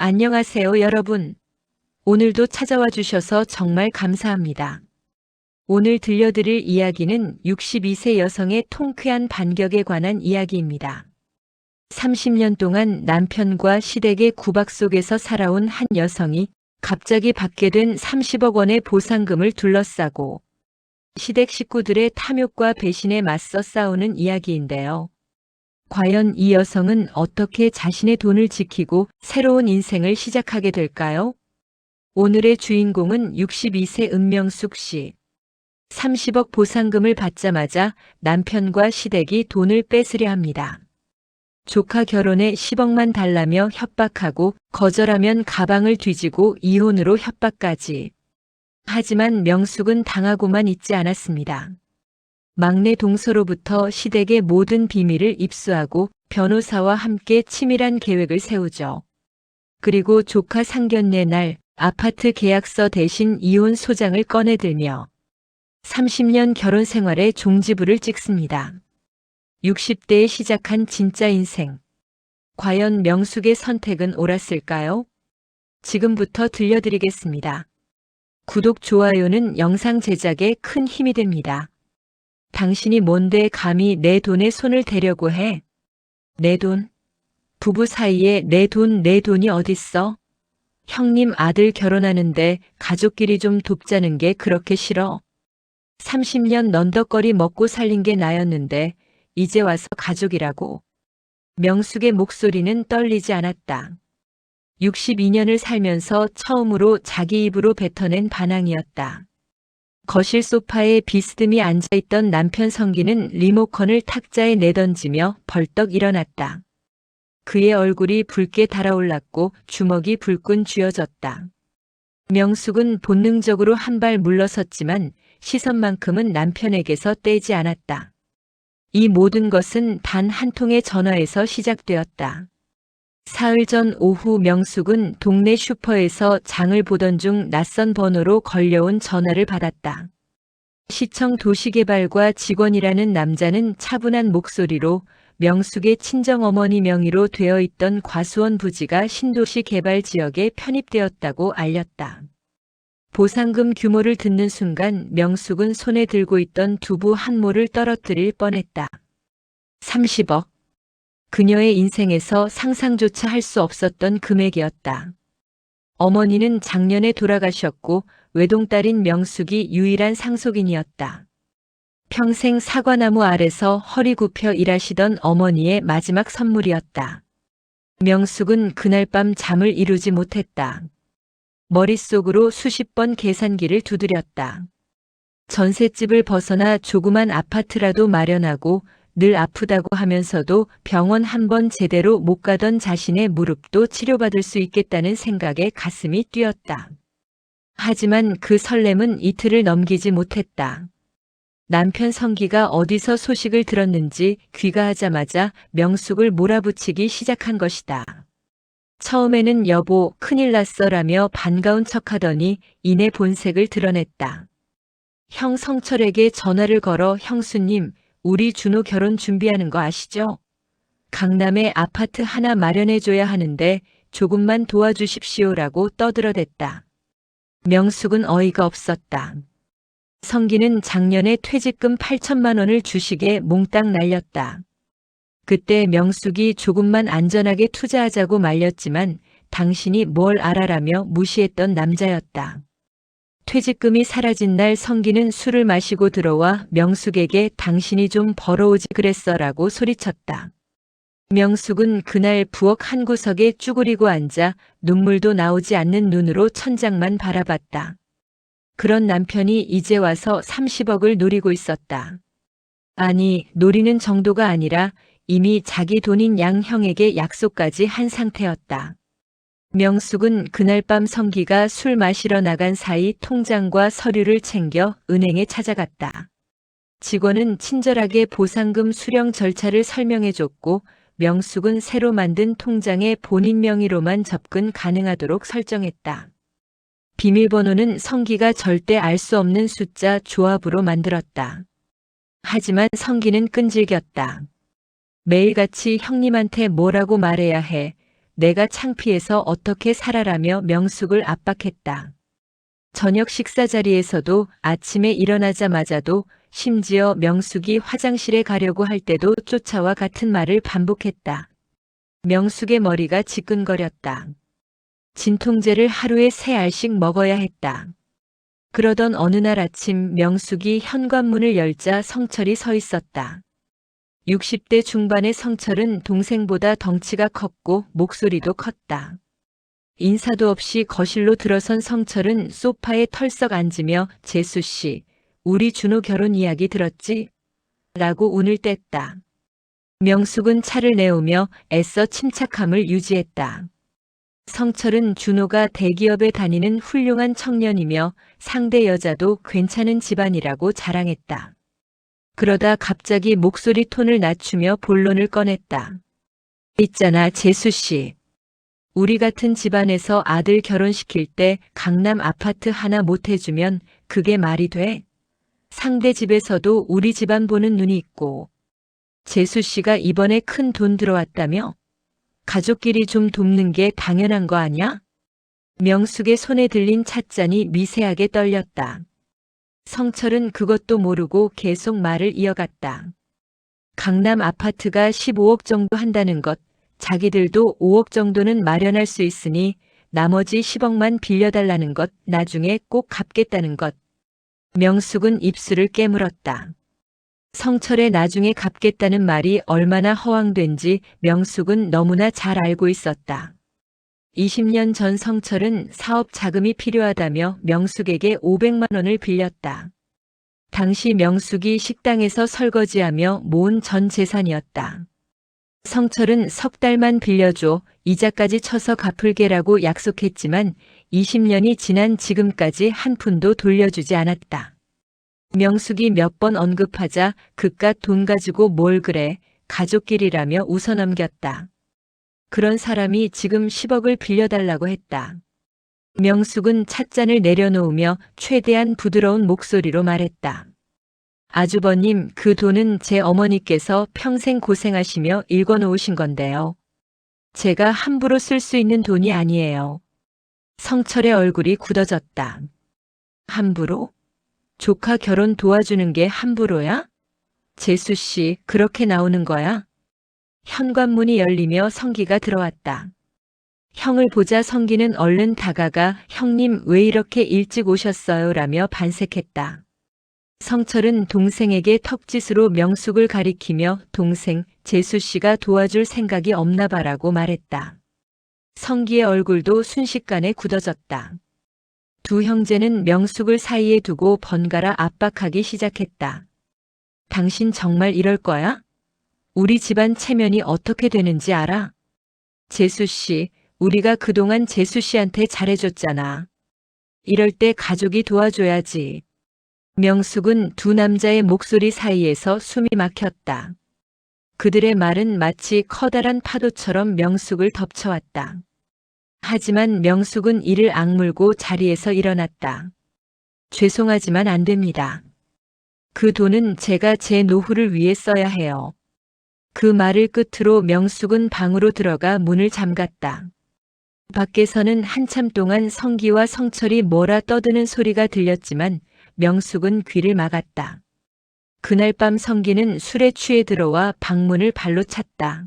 안녕하세요, 여러분. 오늘도 찾아와 주셔서 정말 감사합니다. 오늘 들려드릴 이야기는 62세 여성의 통쾌한 반격에 관한 이야기입니다. 30년 동안 남편과 시댁의 구박 속에서 살아온 한 여성이 갑자기 받게 된 30억 원의 보상금을 둘러싸고 시댁 식구들의 탐욕과 배신에 맞서 싸우는 이야기인데요. 과연 이 여성은 어떻게 자신의 돈을 지키고 새로운 인생을 시작하게 될까요? 오늘의 주인공은 62세 은명숙 씨. 30억 보상금을 받자마자 남편과 시댁이 돈을 뺏으려 합니다. 조카 결혼에 10억만 달라며 협박하고 거절하면 가방을 뒤지고 이혼으로 협박까지. 하지만 명숙은 당하고만 있지 않았습니다. 막내 동서로부터 시댁의 모든 비밀을 입수하고 변호사와 함께 치밀한 계획을 세우죠. 그리고 조카 상견례 날 아파트 계약서 대신 이혼 소장을 꺼내들며 30년 결혼 생활의 종지부를 찍습니다. 60대에 시작한 진짜 인생. 과연 명숙의 선택은 옳았을까요? 지금부터 들려드리겠습니다. 구독, 좋아요는 영상 제작에 큰 힘이 됩니다. 당신이 뭔데 감히 내 돈에 손을 대려고 해? 내 돈? 부부 사이에 내 돈이 어딨어? 형님 아들 결혼하는데 가족끼리 좀 돕자는 게 그렇게 싫어? 30년 넌덕거리 먹고 살린 게 나였는데 이제 와서 가족이라고. 명숙의 목소리는 떨리지 않았다. 62년을 살면서 처음으로 자기 입으로 뱉어낸 반항이었다. 거실 소파에 비스듬히 앉아있던 남편 성기는 리모컨을 탁자에 내던지며 벌떡 일어났다. 그의 얼굴이 붉게 달아올랐고 주먹이 불끈 쥐어졌다. 명숙은 본능적으로 한 발 물러섰지만 시선만큼은 남편에게서 떼지 않았다. 이 모든 것은 단 한 통의 전화에서 시작되었다. 사흘 전 오후 명숙은 동네 슈퍼에서 장을 보던 중 낯선 번호로 걸려온 전화를 받았다. 시청 도시개발과 직원이라는 남자는 차분한 목소리로 명숙의 친정어머니 명의로 되어 있던 과수원 부지가 신도시 개발 지역에 편입되었다고 알렸다. 보상금 규모를 듣는 순간 명숙은 손에 들고 있던 두부 한 모를 떨어뜨릴 뻔했다. 30억. 그녀의 인생에서 상상조차 할 수 없었던 금액이었다. 어머니는 작년에 돌아가셨고 외동딸인 명숙이 유일한 상속인이었다. 평생 사과나무 아래서 허리 굽혀 일하시던 어머니의 마지막 선물이었다. 명숙은 그날 밤 잠을 이루지 못했다. 머릿속으로 수십 번 계산기를 두드렸다. 전셋집을 벗어나 조그만 아파트라도 마련하고 늘 아프다고 하면서도 병원 한 번 제대로 못 가던 자신의 무릎도 치료받을 수 있겠다는 생각에 가슴이 뛰었다. 하지만 그 설렘은 이틀을 넘기지 못했다. 남편 성기가 어디서 소식을 들었는지 귀가하자마자 명숙을 몰아붙이기 시작한 것이다. 처음에는 여보, 큰일 났어라며 반가운 척하더니 이내 본색을 드러냈다. 형 성철에게 전화를 걸어 형수님, 우리 준호 결혼 준비하는 거 아시죠? 강남에 아파트 하나 마련해줘야 하는데 조금만 도와주십시오라고 떠들어댔다. 명숙은 어이가 없었다. 성기는 작년에 퇴직금 8천만 원을 주식에 몽땅 날렸다. 그때 명숙이 조금만 안전하게 투자하자고 말렸지만 당신이 뭘 알아라며 무시했던 남자였다. 퇴직금이 사라진 날 성기는 술을 마시고 들어와 명숙에게 당신이 좀 벌어오지 그랬어라고 소리쳤다. 명숙은 그날 부엌 한 구석에 쭈그리고 앉아 눈물도 나오지 않는 눈으로 천장만 바라봤다. 그런 남편이 이제 와서 30억을 노리고 있었다. 아니, 노리는 정도가 아니라 이미 자기 돈인 양형에게 약속까지 한 상태였다. 명숙은 그날 밤 성기가 술 마시러 나간 사이 통장과 서류를 챙겨 은행에 찾아갔다. 직원은 친절하게 보상금 수령 절차를 설명해줬고 명숙은 새로 만든 통장에 본인 명의로만 접근 가능하도록 설정했다. 비밀번호는 성기가 절대 알 수 없는 숫자 조합으로 만들었다. 하지만 성기는 끈질겼다. 매일같이 형님한테 뭐라고 말해야 해. 내가 창피해서 어떻게 살아라며 명숙을 압박했다. 저녁 식사 자리에서도 아침에 일어나자마자도 심지어 명숙이 화장실에 가려고 할 때도 쫓아와 같은 말을 반복했다. 명숙의 머리가 지끈거렸다. 진통제를 하루에 3알씩 먹어야 했다. 그러던 어느 날 아침 명숙이 현관문을 열자 성철이 서 있었다. 60대 중반의 성철은 동생보다 덩치가 컸고 목소리도 컸다. 인사도 없이 거실로 들어선 성철은 소파에 털썩 앉으며 재수씨, 우리 준호 결혼 이야기 들었지? 라고 운을 뗐다. 명숙은 차를 내오며 애써 침착함을 유지했다. 성철은 준호가 대기업에 다니는 훌륭한 청년이며 상대 여자도 괜찮은 집안이라고 자랑했다. 그러다 갑자기 목소리 톤을 낮추며 본론을 꺼냈다. 있잖아, 재수씨. 우리 같은 집안에서 아들 결혼시킬 때 강남 아파트 하나 못 해주면 그게 말이 돼? 상대 집에서도 우리 집안 보는 눈이 있고. 재수씨가 이번에 큰 돈 들어왔다며? 가족끼리 좀 돕는 게 당연한 거 아냐? 명숙의 손에 들린 찻잔이 미세하게 떨렸다. 성철은 그것도 모르고 계속 말을 이어갔다. 강남 아파트가 15억 정도 한다는 것, 자기들도 5억 정도는 마련할 수 있으니 나머지 10억만 빌려달라는 것, 나중에 꼭 갚겠다는 것. 명숙은 입술을 깨물었다. 성철의 나중에 갚겠다는 말이 얼마나 허황된지 명숙은 너무나 잘 알고 있었다. 20년 전 성철은 사업 자금이 필요하다며 명숙에게 500만 원을 빌렸다. 당시 명숙이 식당에서 설거지하며 모은 전 재산이었다. 성철은 석 달만 빌려줘, 이자까지 쳐서 갚을게라고 약속했지만 20년이 지난 지금까지 한 푼도 돌려주지 않았다. 명숙이 몇 번 언급하자 그깟 돈 가지고 뭘 그래, 가족끼리라며 웃어넘겼다. 그런 사람이 지금 10억을 빌려달라고 했다. 명숙은 찻잔을 내려놓으며 최대한 부드러운 목소리로 말했다. 아주버님, 그 돈은 제 어머니께서 평생 고생하시며 읽어놓으신 건데요. 제가 함부로 쓸 수 있는 돈이 아니에요. 성철의 얼굴이 굳어졌다. 함부로? 조카 결혼 도와주는 게 함부로야? 재수씨, 그렇게 나오는 거야? 현관문이 열리며 성기가 들어왔다. 형을 보자 성기는 얼른 다가가 형님 왜 이렇게 일찍 오셨어요? 라며 반색했다. 성철은 동생에게 턱짓으로 명숙을 가리키며 동생 재수씨가 도와줄 생각이 없나 봐라고 말했다. 성기의 얼굴도 순식간에 굳어졌다. 두 형제는 명숙을 사이에 두고 번갈아 압박하기 시작했다. 당신 정말 이럴 거야? 우리 집안 체면이 어떻게 되는지 알아? 재수씨, 우리가 그동안 재수씨한테 잘해줬잖아. 이럴 때 가족이 도와줘야지. 명숙은 두 남자의 목소리 사이에서 숨이 막혔다. 그들의 말은 마치 커다란 파도처럼 명숙을 덮쳐왔다. 하지만 명숙은 이를 악물고 자리에서 일어났다. 죄송하지만 안 됩니다. 그 돈은 제가 제 노후를 위해 써야 해요. 그 말을 끝으로 명숙은 방으로 들어가 문을 잠갔다. 밖에서는 한참 동안 성기와 성철이 뭐라 떠드는 소리가 들렸지만 명숙은 귀를 막았다. 그날 밤 성기는 술에 취해 들어와 방문을 발로 찼다.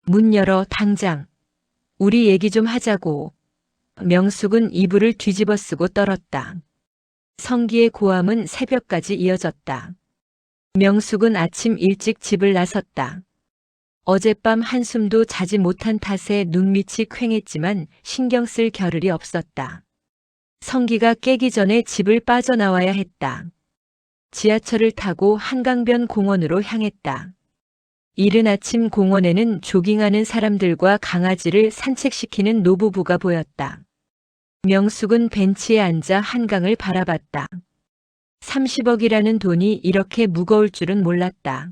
문 열어, 당장. 우리 얘기 좀 하자고. 명숙은 이불을 뒤집어 쓰고 떨었다. 성기의 고함은 새벽까지 이어졌다. 명숙은 아침 일찍 집을 나섰다. 어젯밤 한숨도 자지 못한 탓에 눈밑이 퀭했지만 신경 쓸 겨를이 없었다. 성기가 깨기 전에 집을 빠져나와야 했다. 지하철을 타고 한강변 공원으로 향했다. 이른 아침 공원에는 조깅하는 사람들과 강아지를 산책시키는 노부부가 보였다. 명숙은 벤치에 앉아 한강을 바라봤다. 30억이라는 돈이 이렇게 무거울 줄은 몰랐다.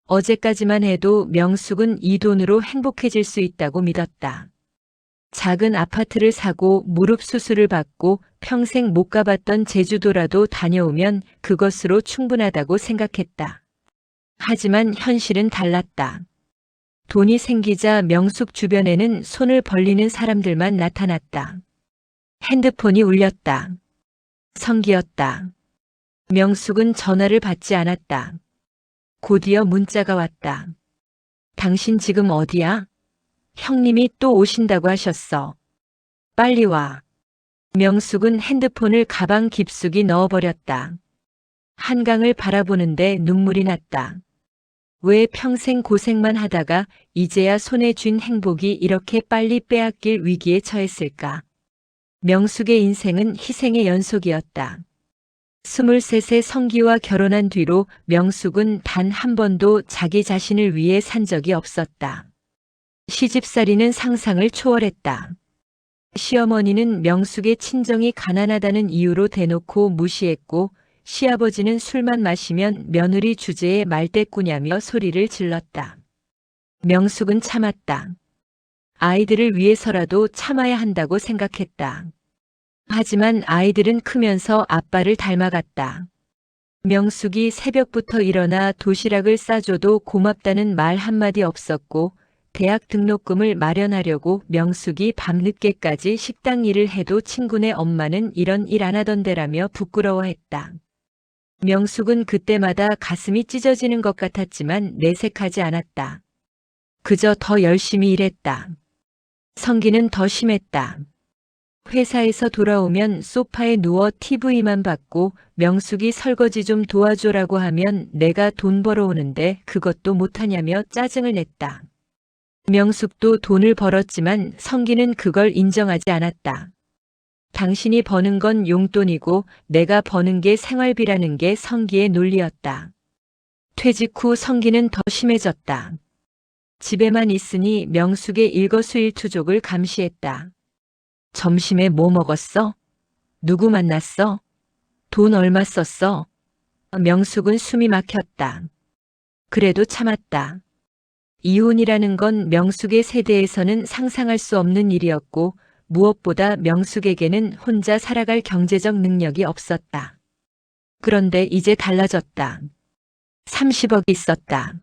어제까지만 해도 명숙은 이 돈으로 행복해질 수 있다고 믿었다. 작은 아파트를 사고 무릎 수술을 받고 평생 못 가봤던 제주도라도 다녀오면 그것으로 충분하다고 생각했다. 하지만 현실은 달랐다. 돈이 생기자 명숙 주변에는 손을 벌리는 사람들만 나타났다. 핸드폰이 울렸다. 성기였다. 명숙은 전화를 받지 않았다. 곧이어 문자가 왔다. 당신 지금 어디야? 형님이 또 오신다고 하셨어. 빨리 와. 명숙은 핸드폰을 가방 깊숙이 넣어버렸다. 한강을 바라보는데 눈물이 났다. 왜 평생 고생만 하다가 이제야 손에 쥔 행복이 이렇게 빨리 빼앗길 위기에 처했을까? 명숙의 인생은 희생의 연속이었다. 23세 성기와 결혼한 뒤로 명숙은 단 한 번도 자기 자신을 위해 산 적이 없었다. 시집살이는 상상을 초월했다. 시어머니는 명숙의 친정이 가난하다는 이유로 대놓고 무시했고 시아버지는 술만 마시면 며느리 주제에 말대꾸냐며 소리를 질렀다. 명숙은 참았다. 아이들을 위해서라도 참아야 한다고 생각했다. 하지만 아이들은 크면서 아빠를 닮아갔다. 명숙이 새벽부터 일어나 도시락을 싸줘도 고맙다는 말 한마디 없었고 대학 등록금을 마련하려고 명숙이 밤늦게까지 식당 일을 해도 친구네 엄마는 이런 일 안 하던데라며 부끄러워했다. 명숙은 그때마다 가슴이 찢어지는 것 같았지만 내색하지 않았다. 그저 더 열심히 일했다. 성기는 더 심했다. 회사에서 돌아오면 소파에 누워 TV만 봤고 명숙이 설거지 좀 도와줘라고 하면 내가 돈 벌어오는데 그것도 못하냐며 짜증을 냈다. 명숙도 돈을 벌었지만 성기는 그걸 인정하지 않았다. 당신이 버는 건 용돈이고 내가 버는 게 생활비라는 게 성기의 논리였다. 퇴직 후 성기는 더 심해졌다. 집에만 있으니 명숙의 일거수일투족을 감시했다. 점심에 뭐 먹었어? 누구 만났어? 돈 얼마 썼어? 명숙은 숨이 막혔다. 그래도 참았다. 이혼이라는 건 명숙의 세대에서는 상상할 수 없는 일이었고 무엇보다 명숙에게는 혼자 살아갈 경제적 능력이 없었다. 그런데 이제 달라졌다. 30억이 있었다.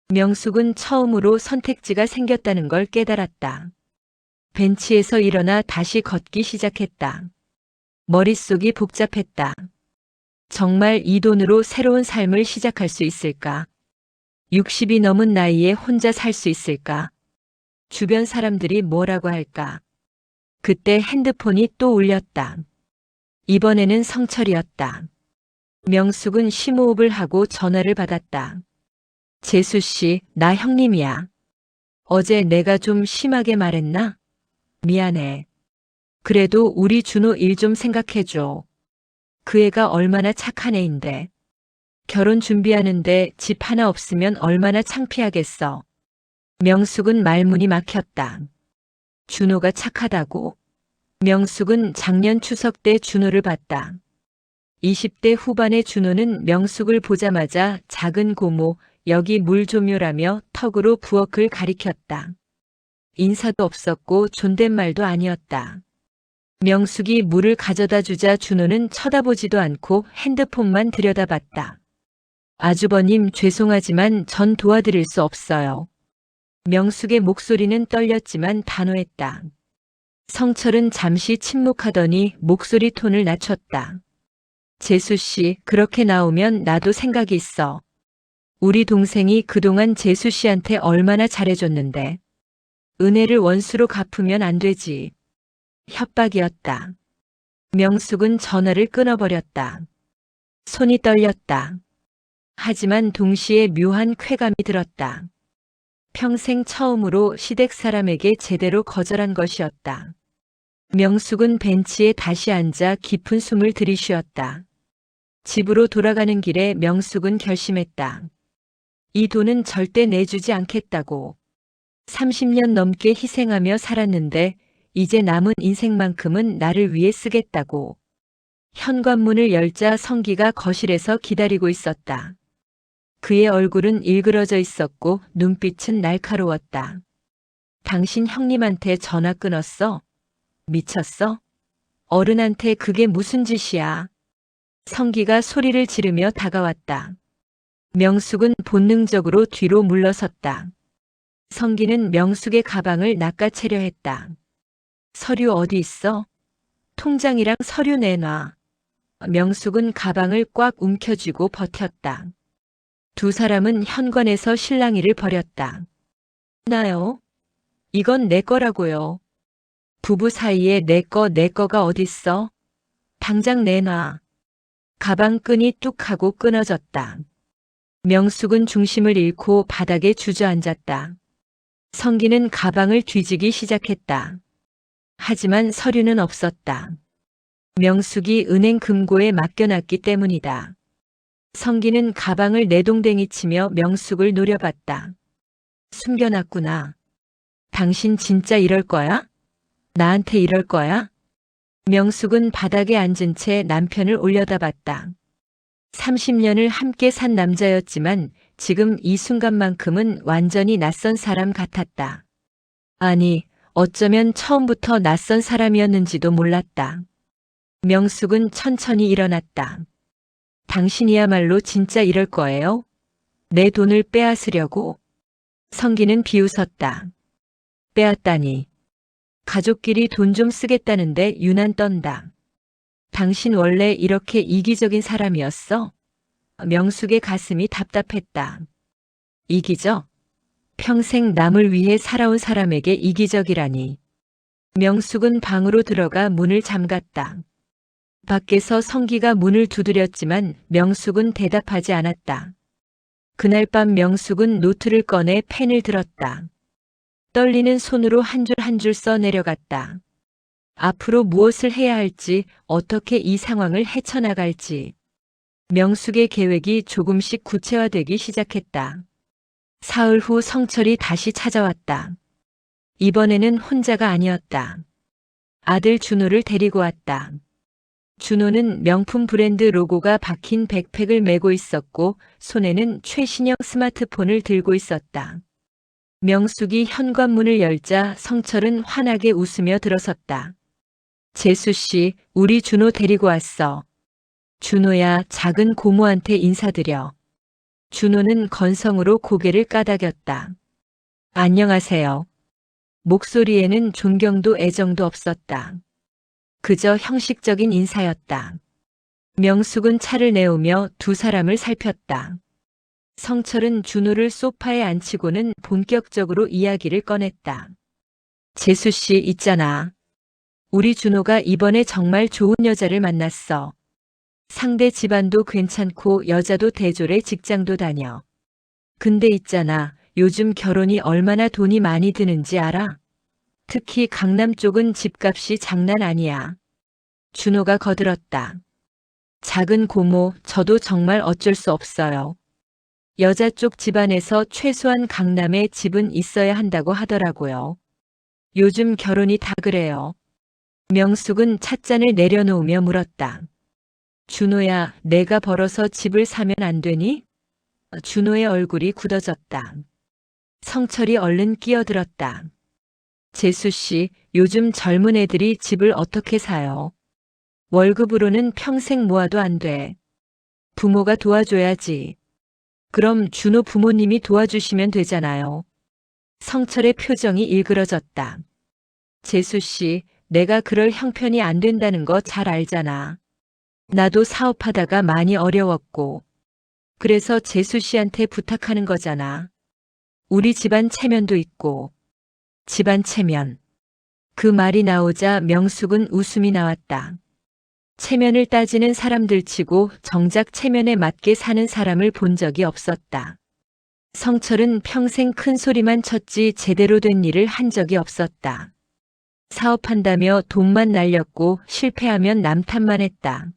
명숙은 처음으로 선택지가 생겼다는 걸 깨달았다. 벤치에서 일어나 다시 걷기 시작했다. 머릿속이 복잡했다. 정말 이 돈으로 새로운 삶을 시작할 수 있을까? 60이 넘은 나이에 혼자 살 수 있을까? 주변 사람들이 뭐라고 할까? 그때 핸드폰이 또 울렸다. 이번에는 성철이었다. 명숙은 심호흡을 하고 전화를 받았다. 재수 씨, 나 형님이야. 어제 내가 좀 심하게 말했나? 미안해. 그래도 우리 준호 일 좀 생각해줘. 그 애가 얼마나 착한 애인데. 결혼 준비하는데 집 하나 없으면 얼마나 창피하겠어. 명숙은 말문이 막혔다. 준호가 착하다고. 명숙은 작년 추석 때 준호를 봤다. 20대 후반의 준호는 명숙을 보자마자 작은 고모, 여기 물 좀요라며 턱으로 부엌을 가리켰다. 인사도 없었고 존댓말도 아니었다. 명숙이 물을 가져다 주자 준호는 쳐다보지도 않고 핸드폰만 들여다봤다. 아주버님 죄송하지만 전 도와드릴 수 없어요. 명숙의 목소리는 떨렸지만 단호했다. 성철은 잠시 침묵하더니 목소리 톤을 낮췄다. 재수 씨, 그렇게 나오면 나도 생각이 있어. 우리 동생이 그동안 재수 씨한테 얼마나 잘해줬는데. 은혜를 원수로 갚으면 안 되지. 협박이었다. 명숙은 전화를 끊어버렸다. 손이 떨렸다. 하지만 동시에 묘한 쾌감이 들었다. 평생 처음으로 시댁 사람에게 제대로 거절한 것이었다. 명숙은 벤치에 다시 앉아 깊은 숨을 들이쉬었다. 집으로 돌아가는 길에 명숙은 결심했다. 이 돈은 절대 내주지 않겠다고. 30년 넘게 희생하며 살았는데 이제 남은 인생만큼은 나를 위해 쓰겠다고. 현관문을 열자 성기가 거실에서 기다리고 있었다. 그의 얼굴은 일그러져 있었고 눈빛은 날카로웠다. 당신 형님한테 전화 끊었어? 미쳤어? 어른한테 그게 무슨 짓이야? 성기가 소리를 지르며 다가왔다. 명숙은 본능적으로 뒤로 물러섰다. 성기는 명숙의 가방을 낚아채려 했다. 서류 어디 있어? 통장이랑 서류 내놔. 명숙은 가방을 꽉 움켜쥐고 버텼다. 두 사람은 현관에서 실랑이를 벌였다. 나요? 이건 내 거라고요. 부부 사이에 내 거가 어딨어? 당장 내놔. 가방 끈이 뚝 하고 끊어졌다. 명숙은 중심을 잃고 바닥에 주저앉았다. 성기는 가방을 뒤지기 시작했다. 하지만 서류는 없었다. 명숙이 은행 금고에 맡겨놨기 때문이다. 성기는 가방을 내동댕이 치며 명숙을 노려봤다. 숨겨놨구나. 당신 진짜 이럴 거야? 나한테 이럴 거야? 명숙은 바닥에 앉은 채 남편을 올려다봤다. 30년을 함께 산 남자였지만 지금 이 순간만큼은 완전히 낯선 사람 같았다. 아니, 어쩌면 처음부터 낯선 사람이었는지도 몰랐다. 명숙은 천천히 일어났다. 당신이야말로 진짜 이럴 거예요? 내 돈을 빼앗으려고? 성기는 비웃었다. 빼앗다니. 가족끼리 돈 좀 쓰겠다는데 유난 떤다. 당신 원래 이렇게 이기적인 사람이었어? 명숙의 가슴이 답답했다. 이기적? 평생 남을 위해 살아온 사람에게 이기적이라니. 명숙은 방으로 들어가 문을 잠갔다. 밖에서 성기가 문을 두드렸지만 명숙은 대답하지 않았다. 그날 밤 명숙은 노트를 꺼내 펜을 들었다. 떨리는 손으로 한 줄 한 줄 써 내려갔다. 앞으로 무엇을 해야 할지, 어떻게 이 상황을 헤쳐나갈지. 명숙의 계획이 조금씩 구체화되기 시작했다. 사흘 후 성철이 다시 찾아왔다. 이번에는 혼자가 아니었다. 아들 준호를 데리고 왔다. 준호는 명품 브랜드 로고가 박힌 백팩을 메고 있었고 손에는 최신형 스마트폰을 들고 있었다. 명숙이 현관문을 열자 성철은 환하게 웃으며 들어섰다. 재수 씨, 우리 준호 데리고 왔어. 준호야, 작은 고모한테 인사드려. 준호는 건성으로 고개를 까닥였다. 안녕하세요. 목소리에는 존경도 애정도 없었다. 그저 형식적인 인사였다. 명숙은 차를 내오며 두 사람을 살폈다. 성철은 준호를 소파에 앉히고는 본격적으로 이야기를 꺼냈다. 재수 씨 있잖아. 우리 준호가 이번에 정말 좋은 여자를 만났어. 상대 집안도 괜찮고 여자도 대졸에 직장도 다녀. 근데 있잖아. 요즘 결혼이 얼마나 돈이 많이 드는지 알아? 특히 강남 쪽은 집값이 장난 아니야. 준호가 거들었다. 작은 고모, 저도 정말 어쩔 수 없어요. 여자 쪽 집안에서 최소한 강남에 집은 있어야 한다고 하더라고요. 요즘 결혼이 다 그래요. 명숙은 찻잔을 내려놓으며 물었다. 준호야, 내가 벌어서 집을 사면 안 되니? 준호의 얼굴이 굳어졌다. 성철이 얼른 끼어들었다. 재수 씨, 요즘 젊은 애들이 집을 어떻게 사요? 월급으로는 평생 모아도 안 돼. 부모가 도와줘야지. 그럼 준호 부모님이 도와주시면 되잖아요. 성철의 표정이 일그러졌다. 재수 씨, 내가 그럴 형편이 안 된다는 거 잘 알잖아. 나도 사업하다가 많이 어려웠고. 그래서 재수 씨한테 부탁하는 거잖아. 우리 집안 체면도 있고. 집안 체면. 그 말이 나오자 명숙은 웃음이 나왔다. 체면을 따지는 사람들 치고 정작 체면에 맞게 사는 사람을 본 적이 없었다. 성철은 평생 큰 소리만 쳤지 제대로 된 일을 한 적이 없었다. 사업한다며 돈만 날렸고 실패하면 남 탓만 했다.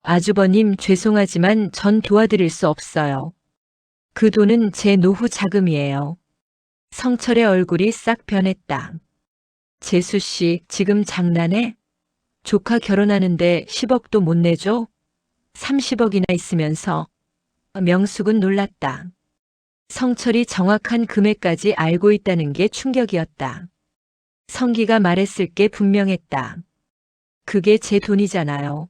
아주버님 죄송하지만 전 도와드릴 수 없어요. 그 돈은 제 노후 자금이에요. 성철의 얼굴이 싹 변했다. 재수 씨, 지금 장난해? 조카 결혼하는데 10억도 못 내줘? 30억이나 있으면서. 명숙은 놀랐다. 성철이 정확한 금액까지 알고 있다는 게 충격이었다. 성기가 말했을 게 분명했다. 그게 제 돈이잖아요.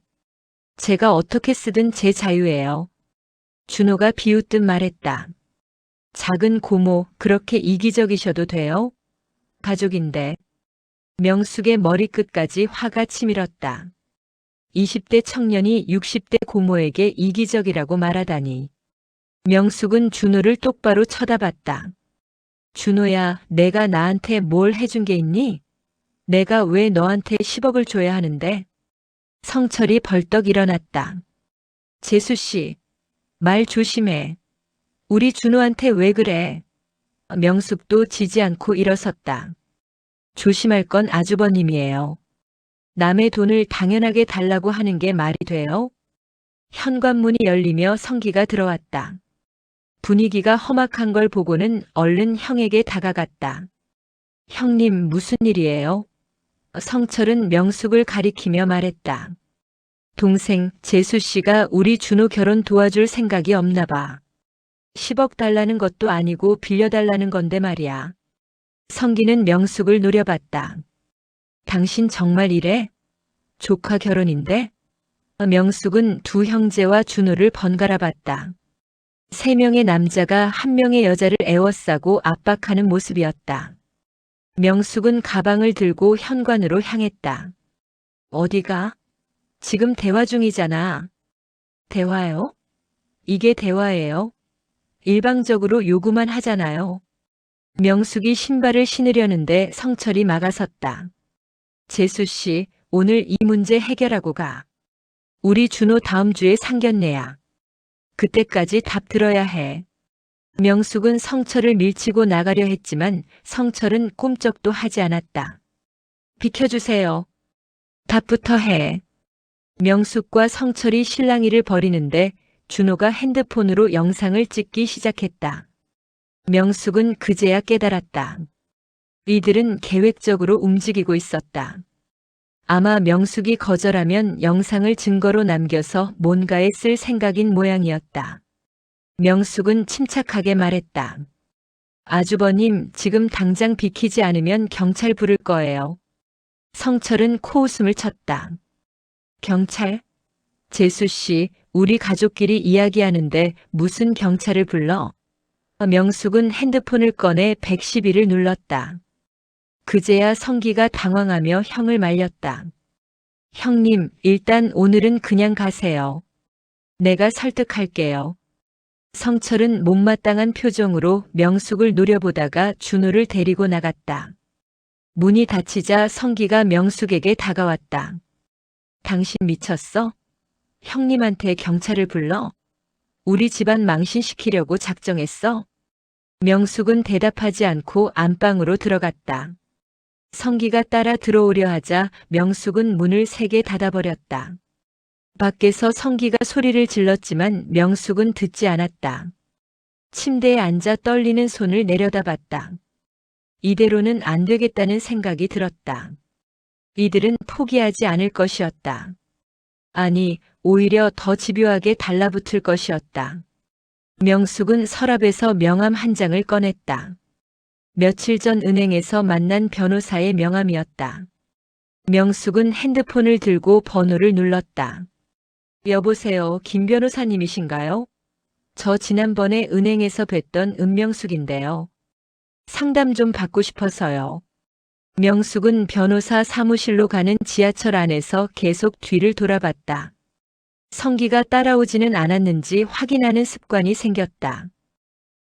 제가 어떻게 쓰든 제 자유예요. 준호가 비웃듯 말했다. 작은 고모, 그렇게 이기적이셔도 돼요? 가족인데. 명숙의 머리끝까지 화가 치밀었다. 20대 청년이 60대 고모에게 이기적이라고 말하다니. 명숙은 준호를 똑바로 쳐다봤다. 준호야, 내가 나한테 뭘 해준 게 있니? 내가 왜 너한테 10억을 줘야 하는데? 성철이 벌떡 일어났다. 재수 씨, 말 조심해. 우리 준호한테 왜 그래? 명숙도 지지 않고 일어섰다. 조심할 건 아주버님이에요. 남의 돈을 당연하게 달라고 하는 게 말이 돼요? 현관문이 열리며 성기가 들어왔다. 분위기가 험악한 걸 보고는 얼른 형에게 다가갔다. 형님, 무슨 일이에요? 성철은 명숙을 가리키며 말했다. 동생 재수 씨가 우리 준호 결혼 도와줄 생각이 없나 봐. 10억 달라는 것도 아니고 빌려달라는 건데 말이야. 성기는 명숙을 노려봤다. 당신 정말 이래? 조카 결혼인데? 명숙은 두 형제와 준호를 번갈아 봤다. 3명의 남자가 1명의 여자를 애워싸고 압박하는 모습이었다. 명숙은 가방을 들고 현관으로 향했다. 어디가? 지금 대화 중이잖아. 대화요? 이게 대화예요? 일방적으로 요구만 하잖아요. 명숙이 신발을 신으려는데 성철이 막아섰다. 재수 씨, 오늘 이 문제 해결하고 가. 우리 준호 다음 주에 상견례야. 그때까지 답 들어야 해. 명숙은 성철을 밀치고 나가려 했지만 성철은 꼼짝도 하지 않았다. 비켜주세요. 답부터 해. 명숙과 성철이 실랑이를 벌이는데 준호가 핸드폰으로 영상을 찍기 시작했다. 명숙은 그제야 깨달았다. 이들은 계획적으로 움직이고 있었다. 아마 명숙이 거절하면 영상을 증거로 남겨서 뭔가에 쓸 생각인 모양이었다. 명숙은 침착하게 말했다. 아주버님, 지금 당장 비키지 않으면 경찰 부를 거예요. 성철은 코웃음을 쳤다. 경찰? 재수 씨, 우리 가족끼리 이야기하는데 무슨 경찰을 불러? 명숙은 핸드폰을 꺼내 112를 눌렀다. 그제야 성기가 당황하며 형을 말렸다. 형님, 일단 오늘은 그냥 가세요. 내가 설득할게요. 성철은 못마땅한 표정으로 명숙을 노려보다가 준호를 데리고 나갔다. 문이 닫히자 성기가 명숙에게 다가왔다. 당신 미쳤어? 형님한테 경찰을 불러? 우리 집안 망신시키려고 작정했어? 명숙은 대답하지 않고 안방으로 들어갔다. 성기가 따라 들어오려 하자 명숙은 문을 세게 닫아버렸다. 밖에서 성기가 소리를 질렀지만 명숙은 듣지 않았다. 침대에 앉아 떨리는 손을 내려다봤다. 이대로는 안 되겠다는 생각이 들었다. 이들은 포기하지 않을 것이었다. 아니, 오히려 더 집요하게 달라붙을 것이었다. 명숙은 서랍에서 명함 한 장을 꺼냈다. 며칠 전 은행에서 만난 변호사의 명함이었다. 명숙은 핸드폰을 들고 번호를 눌렀다. 여보세요, 김 변호사님이신가요? 저 지난번에 은행에서 뵀던 은명숙인데요. 상담 좀 받고 싶어서요. 명숙은 변호사 사무실로 가는 지하철 안에서 계속 뒤를 돌아봤다. 성기가 따라오지는 않았는지 확인하는 습관이 생겼다.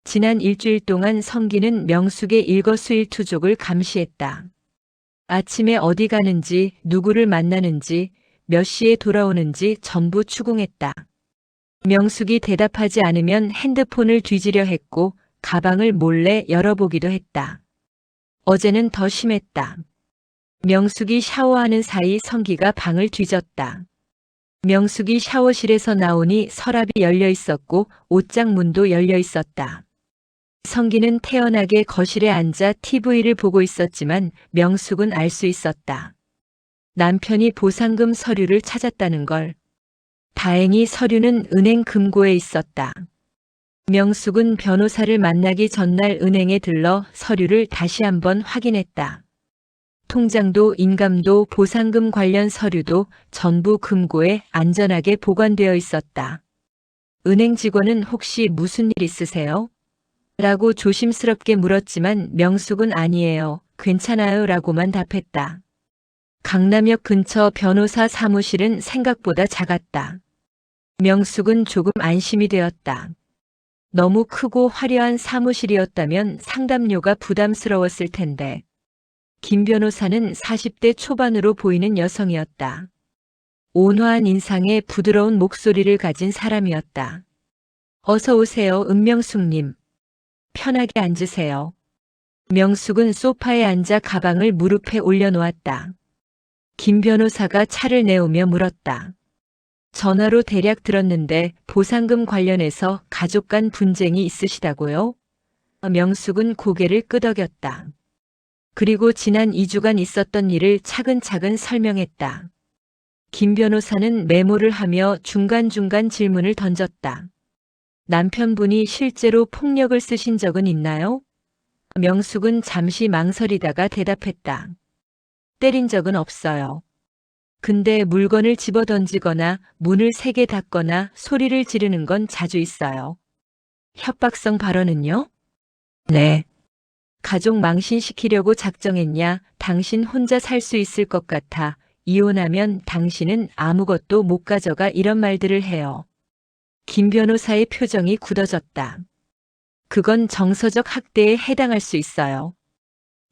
지난 일주일 동안 성기는 명숙의 일거수일투족을 감시했다. 아침에 어디 가는지, 누구를 만나는지, 몇 시에 돌아오는지 전부 추궁했다. 명숙이 대답하지 않으면 핸드폰을 뒤지려 했고 가방을 몰래 열어보기도 했다. 어제는 더 심했다. 명숙이 샤워하는 사이 성기가 방을 뒤졌다. 명숙이 샤워실에서 나오니 서랍이 열려 있었고 옷장 문도 열려 있었다. 성기는 태연하게 거실에 앉아 TV를 보고 있었지만 명숙은 알 수 있었다. 남편이 보상금 서류를 찾았다는 걸. 다행히 서류는 은행 금고에 있었다. 명숙은 변호사를 만나기 전날 은행에 들러 서류를 다시 한번 확인했다. 통장도 인감도 보상금 관련 서류도 전부 금고에 안전하게 보관되어 있었다. 은행 직원은 혹시 무슨 일 있으세요? 라고 조심스럽게 물었지만 명숙은 아니에요. 괜찮아요. 라고만 답했다. 강남역 근처 변호사 사무실은 생각보다 작았다. 명숙은 조금 안심이 되었다. 너무 크고 화려한 사무실이었다면 상담료가 부담스러웠을 텐데. 김 변호사는 40대 초반으로 보이는 여성이었다. 온화한 인상에 부드러운 목소리를 가진 사람이었다. 어서 오세요, 은명숙님. 편하게 앉으세요. 명숙은 소파에 앉아 가방을 무릎에 올려놓았다. 김 변호사가 차를 내오며 물었다. 전화로 대략 들었는데 보상금 관련해서 가족 간 분쟁이 있으시다고요? 명숙은 고개를 끄덕였다. 그리고 지난 2주간 있었던 일을 차근차근 설명했다. 김 변호사는 메모를 하며 중간중간 질문을 던졌다. 남편분이 실제로 폭력을 쓰신 적은 있나요? 명숙은 잠시 망설이다가 대답했다. 때린 적은 없어요. 근데 물건을 집어던지거나 문을 세게 닫거나 소리를 지르는 건 자주 있어요. 협박성 발언은요? 네. 가족 망신시키려고 작정했냐? 당신 혼자 살 수 있을 것 같아. 이혼하면 당신은 아무것도 못 가져가. 이런 말들을 해요. 김 변호사의 표정이 굳어졌다. 그건 정서적 학대에 해당할 수 있어요.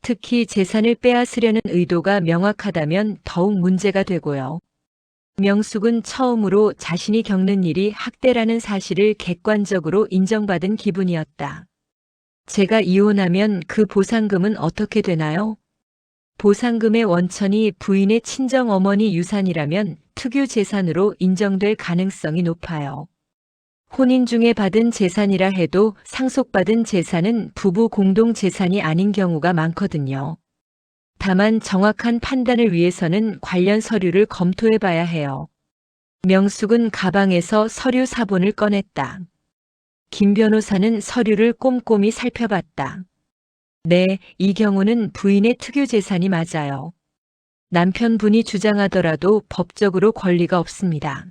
특히 재산을 빼앗으려는 의도가 명확하다면 더욱 문제가 되고요. 명숙은 처음으로 자신이 겪는 일이 학대라는 사실을 객관적으로 인정받은 기분이었다. 제가 이혼하면 그 보상금은 어떻게 되나요? 보상금의 원천이 부인의 친정 어머니 유산이라면 특유 재산으로 인정될 가능성이 높아요. 혼인 중에 받은 재산이라 해도 상속받은 재산은 부부 공동 재산이 아닌 경우가 많거든요. 다만 정확한 판단을 위해서는 관련 서류를 검토해 봐야 해요. 명숙은 가방에서 서류 사본을 꺼냈다. 김 변호사는 서류를 꼼꼼히 살펴봤다. 네, 이 경우는 부인의 특유 재산이 맞아요. 남편분이 주장하더라도 법적으로 권리가 없습니다.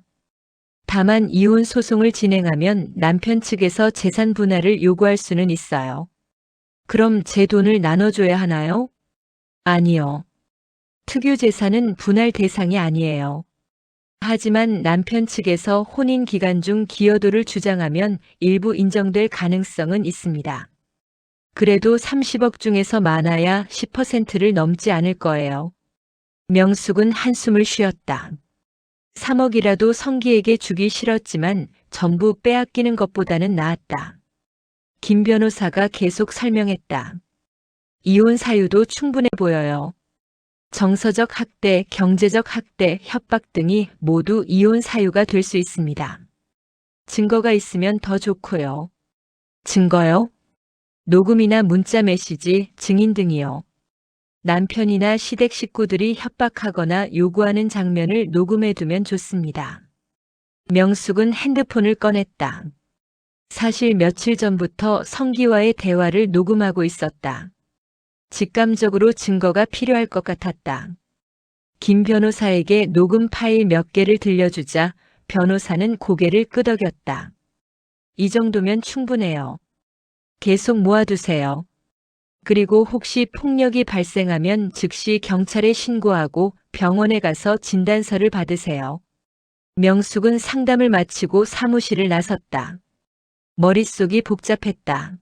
다만 이혼 소송을 진행하면 남편 측에서 재산 분할을 요구할 수는 있어요. 그럼 제 돈을 나눠줘야 하나요? 아니요. 특유 재산은 분할 대상이 아니에요. 하지만 남편 측에서 혼인 기간 중 기여도를 주장하면 일부 인정될 가능성은 있습니다. 그래도 30억 중에서 많아야 10%를 넘지 않을 거예요. 명숙은 한숨을 쉬었다. 3억이라도 성기에게 주기 싫었지만 전부 빼앗기는 것보다는 나았다. 김 변호사가 계속 설명했다. 이혼 사유도 충분해 보여요. 정서적 학대, 경제적 학대, 협박 등이 모두 이혼 사유가 될 수 있습니다. 증거가 있으면 더 좋고요. 증거요? 녹음이나 문자 메시지, 증인 등이요. 남편이나 시댁 식구들이 협박하거나 요구하는 장면을 녹음해두면 좋습니다. 명숙은 핸드폰을 꺼냈다. 사실 며칠 전부터 성기와의 대화를 녹음하고 있었다. 직감적으로 증거가 필요할 것 같았다. 김 변호사에게 녹음 파일 몇 개를 들려주자 변호사는 고개를 끄덕였다. 이 정도면 충분해요. 계속 모아두세요. 그리고 혹시 폭력이 발생하면 즉시 경찰에 신고하고 병원에 가서 진단서를 받으세요. 명숙은 상담을 마치고 사무실을 나섰다. 머릿속이 복잡했다.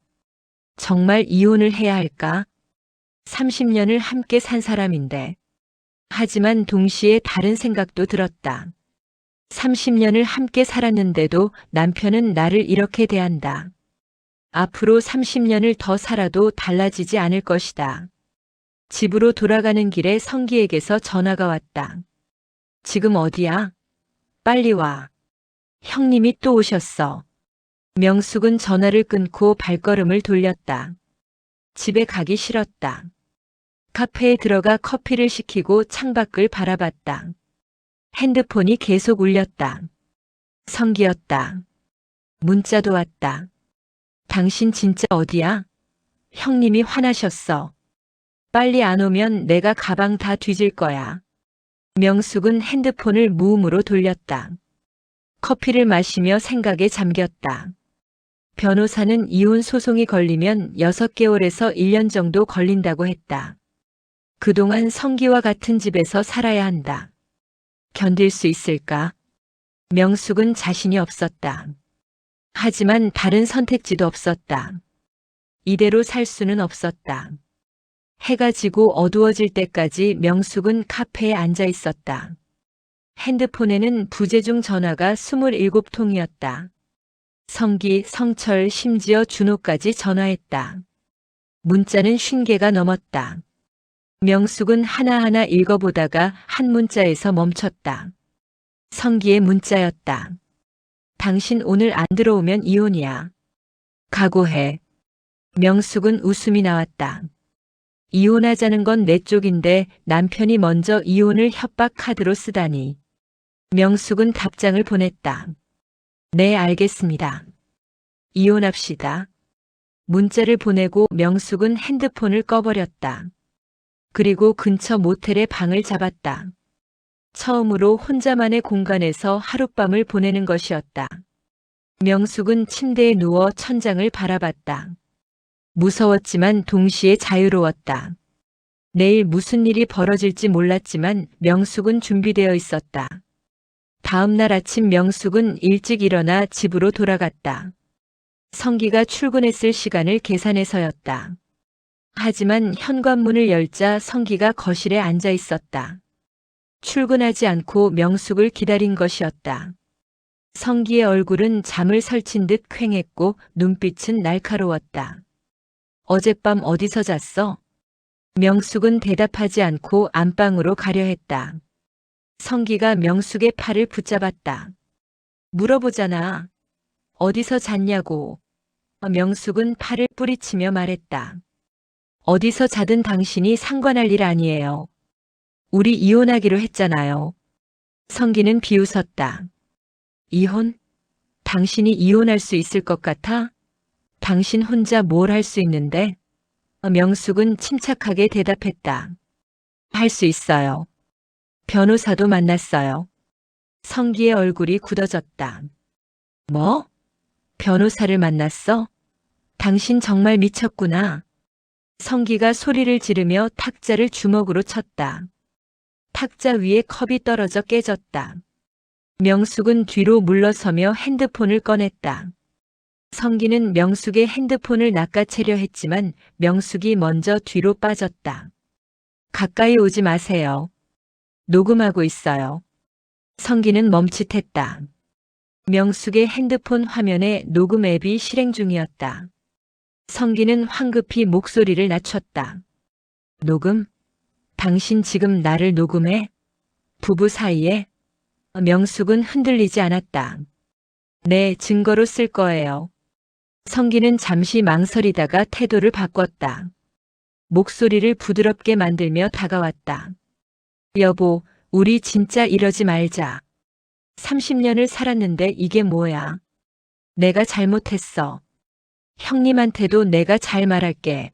정말 이혼을 해야 할까? 30년을 함께 산 사람인데. 하지만 동시에 다른 생각도 들었다. 30년을 함께 살았는데도 남편은 나를 이렇게 대한다. 앞으로 30년을 더 살아도 달라지지 않을 것이다. 집으로 돌아가는 길에 성기에게서 전화가 왔다. 지금 어디야? 빨리 와. 형님이 또 오셨어. 명숙은 전화를 끊고 발걸음을 돌렸다. 집에 가기 싫었다. 카페에 들어가 커피를 시키고 창밖을 바라봤다. 핸드폰이 계속 울렸다. 성기였다. 문자도 왔다. 당신 진짜 어디야? 형님이 화나셨어. 빨리 안 오면 내가 가방 다 뒤질 거야. 명숙은 핸드폰을 무음으로 돌렸다. 커피를 마시며 생각에 잠겼다. 변호사는 이혼 소송이 걸리면 6개월에서 1년 정도 걸린다고 했다. 그동안 성기와 같은 집에서 살아야 한다. 견딜 수 있을까? 명숙은 자신이 없었다. 하지만 다른 선택지도 없었다. 이대로 살 수는 없었다. 해가 지고 어두워질 때까지 명숙은 카페에 앉아 있었다. 핸드폰에는 부재중 전화가 27통이었다. 성기, 성철, 심지어 준호까지 전화했다. 문자는 50개가 넘었다. 명숙은 하나하나 읽어보다가 한 문자에서 멈췄다. 성기의 문자였다. 당신 오늘 안 들어오면 이혼이야. 각오해. 명숙은 웃음이 나왔다. 이혼하자는 건 내 쪽인데 남편이 먼저 이혼을 협박 카드로 쓰다니. 명숙은 답장을 보냈다. 네, 알겠습니다. 이혼합시다. 문자를 보내고 명숙은 핸드폰을 꺼버렸다. 그리고 근처 모텔에 방을 잡았다. 처음으로 혼자만의 공간에서 하룻밤을 보내는 것이었다. 명숙은 침대에 누워 천장을 바라봤다. 무서웠지만 동시에 자유로웠다. 내일 무슨 일이 벌어질지 몰랐지만 명숙은 준비되어 있었다. 다음 날 아침 명숙은 일찍 일어나 집으로 돌아갔다. 성기가 출근했을 시간을 계산해서였다. 하지만 현관문을 열자 성기가 거실에 앉아 있었다. 출근하지 않고 명숙을 기다린 것이었다. 성기의 얼굴은 잠을 설친 듯 퀭했고 눈빛은 날카로웠다. 어젯밤 어디서 잤어? 명숙은 대답하지 않고 안방으로 가려 했다. 성기가 명숙의 팔을 붙잡았다. 물어보잖아. 어디서 잤냐고. 명숙은 팔을 뿌리치며 말했다. 어디서 자든 당신이 상관할 일 아니에요. 우리 이혼하기로 했잖아요. 성기는 비웃었다. 이혼? 당신이 이혼할 수 있을 것 같아? 당신 혼자 뭘 할 수 있는데? 명숙은 침착하게 대답했다. 할 수 있어요. 변호사도 만났어요. 성기의 얼굴이 굳어졌다. 뭐? 변호사를 만났어? 당신 정말 미쳤구나. 성기가 소리를 지르며 탁자를 주먹으로 쳤다. 탁자 위에 컵이 떨어져 깨졌다. 명숙은 뒤로 물러서며 핸드폰을 꺼냈다. 성기는 명숙의 핸드폰을 낚아채려 했지만 명숙이 먼저 뒤로 빠졌다. 가까이 오지 마세요. 녹음하고 있어요. 성기는 멈칫했다. 명숙의 핸드폰 화면에 녹음 앱이 실행 중이었다. 성기는 황급히 목소리를 낮췄다. 녹음? 당신 지금 나를 녹음해? 부부 사이에? 명숙은 흔들리지 않았다. 네, 증거로 쓸 거예요. 성기는 잠시 망설이다가 태도를 바꿨다. 목소리를 부드럽게 만들며 다가왔다. 여보, 우리 진짜 이러지 말자. 30년을 살았는데 이게 뭐야? 내가 잘못했어. 형님한테도 내가 잘 말할게.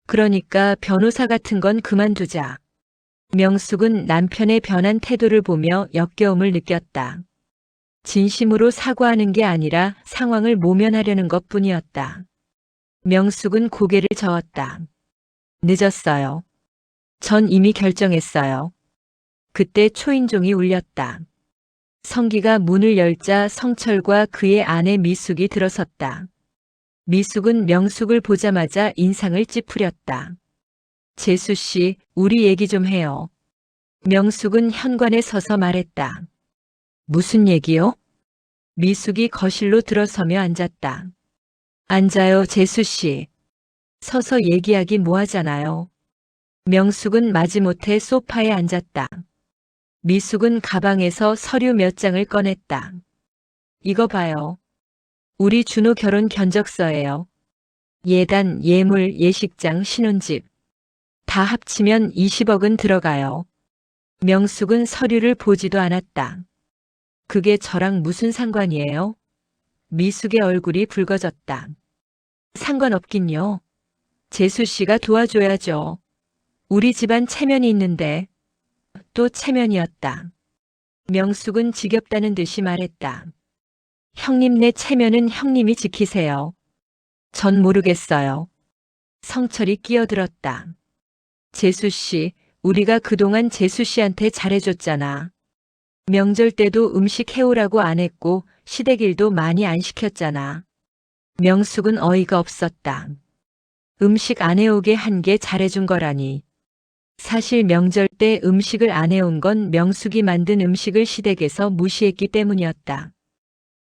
그러니까 변호사 같은 건 그만두자. 명숙은 남편의 변한 태도를 보며 역겨움을 느꼈다. 진심으로 사과하는 게 아니라 상황을 모면하려는 것뿐이었다. 명숙은 고개를 저었다. 늦었어요. 전 이미 결정했어요. 그때 초인종이 울렸다. 성기가 문을 열자 성철과 그의 아내 미숙이 들어섰다. 미숙은 명숙을 보자마자 인상을 찌푸렸다. 재수 씨, 우리 얘기 좀 해요. 명숙은 현관에 서서 말했다. 무슨 얘기요? 미숙이 거실로 들어서며 앉았다. 앉아요, 재수 씨. 서서 얘기하기 뭐하잖아요. 명숙은 마지못해 소파에 앉았다. 미숙은 가방에서 서류 몇 장을 꺼냈다. 이거 봐요. 우리 준호 결혼 견적서예요. 예단, 예물, 예식장, 신혼집. 다 합치면 20억은 들어가요. 명숙은 서류를 보지도 않았다. 그게 저랑 무슨 상관이에요? 미숙의 얼굴이 붉어졌다. 상관없긴요. 재수 씨가 도와줘야죠. 우리 집안 체면이 있는데. 또 체면이었다. 명숙은 지겹다는 듯이 말했다. 형님네 체면은 형님이 지키세요. 전 모르겠어요. 성철이 끼어들었다. 재수 씨, 우리가 그동안 재수 씨한테 잘해줬잖아. 명절 때도 음식 해오라고 안 했고 시댁일도 많이 안 시켰잖아. 명숙은 어이가 없었다. 음식 안 해오게 한 게 잘해준 거라니. 사실 명절 때 음식을 안 해온 건 명숙이 만든 음식을 시댁에서 무시했기 때문이었다.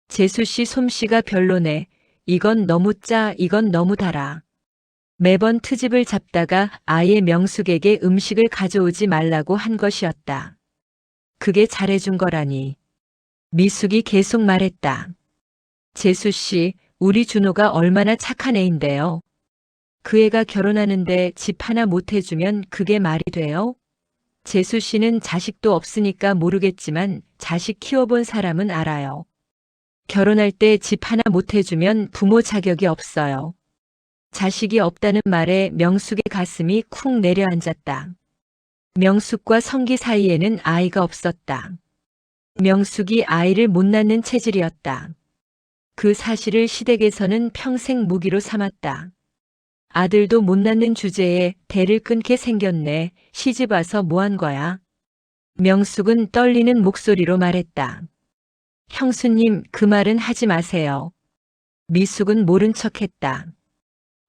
재수 씨 솜씨가 별로네. 이건 너무 짜, 이건 너무 달아. 매번 트집을 잡다가 아예 명숙에게 음식을 가져오지 말라고 한 것이었다. 그게 잘해준 거라니. 미숙이 계속 말했다. 재수 씨, 우리 준호가 얼마나 착한 애인데요. 그 애가 결혼하는데 집 하나 못 해주면 그게 말이 돼요? 재수 씨는 자식도 없으니까 모르겠지만 자식 키워본 사람은 알아요. 결혼할 때 집 하나 못 해주면 부모 자격이 없어요. 자식이 없다는 말에 명숙의 가슴이 쿵 내려앉았다. 명숙과 성기 사이에는 아이가 없었다. 명숙이 아이를 못 낳는 체질이었다. 그 사실을 시댁에서는 평생 무기로 삼았다. 아들도 못 낳는 주제에 대를 끊게 생겼네. 시집 와서 뭐 한 거야? 명숙은 떨리는 목소리로 말했다. 형수님, 그 말은 하지 마세요. 미숙은 모른 척했다.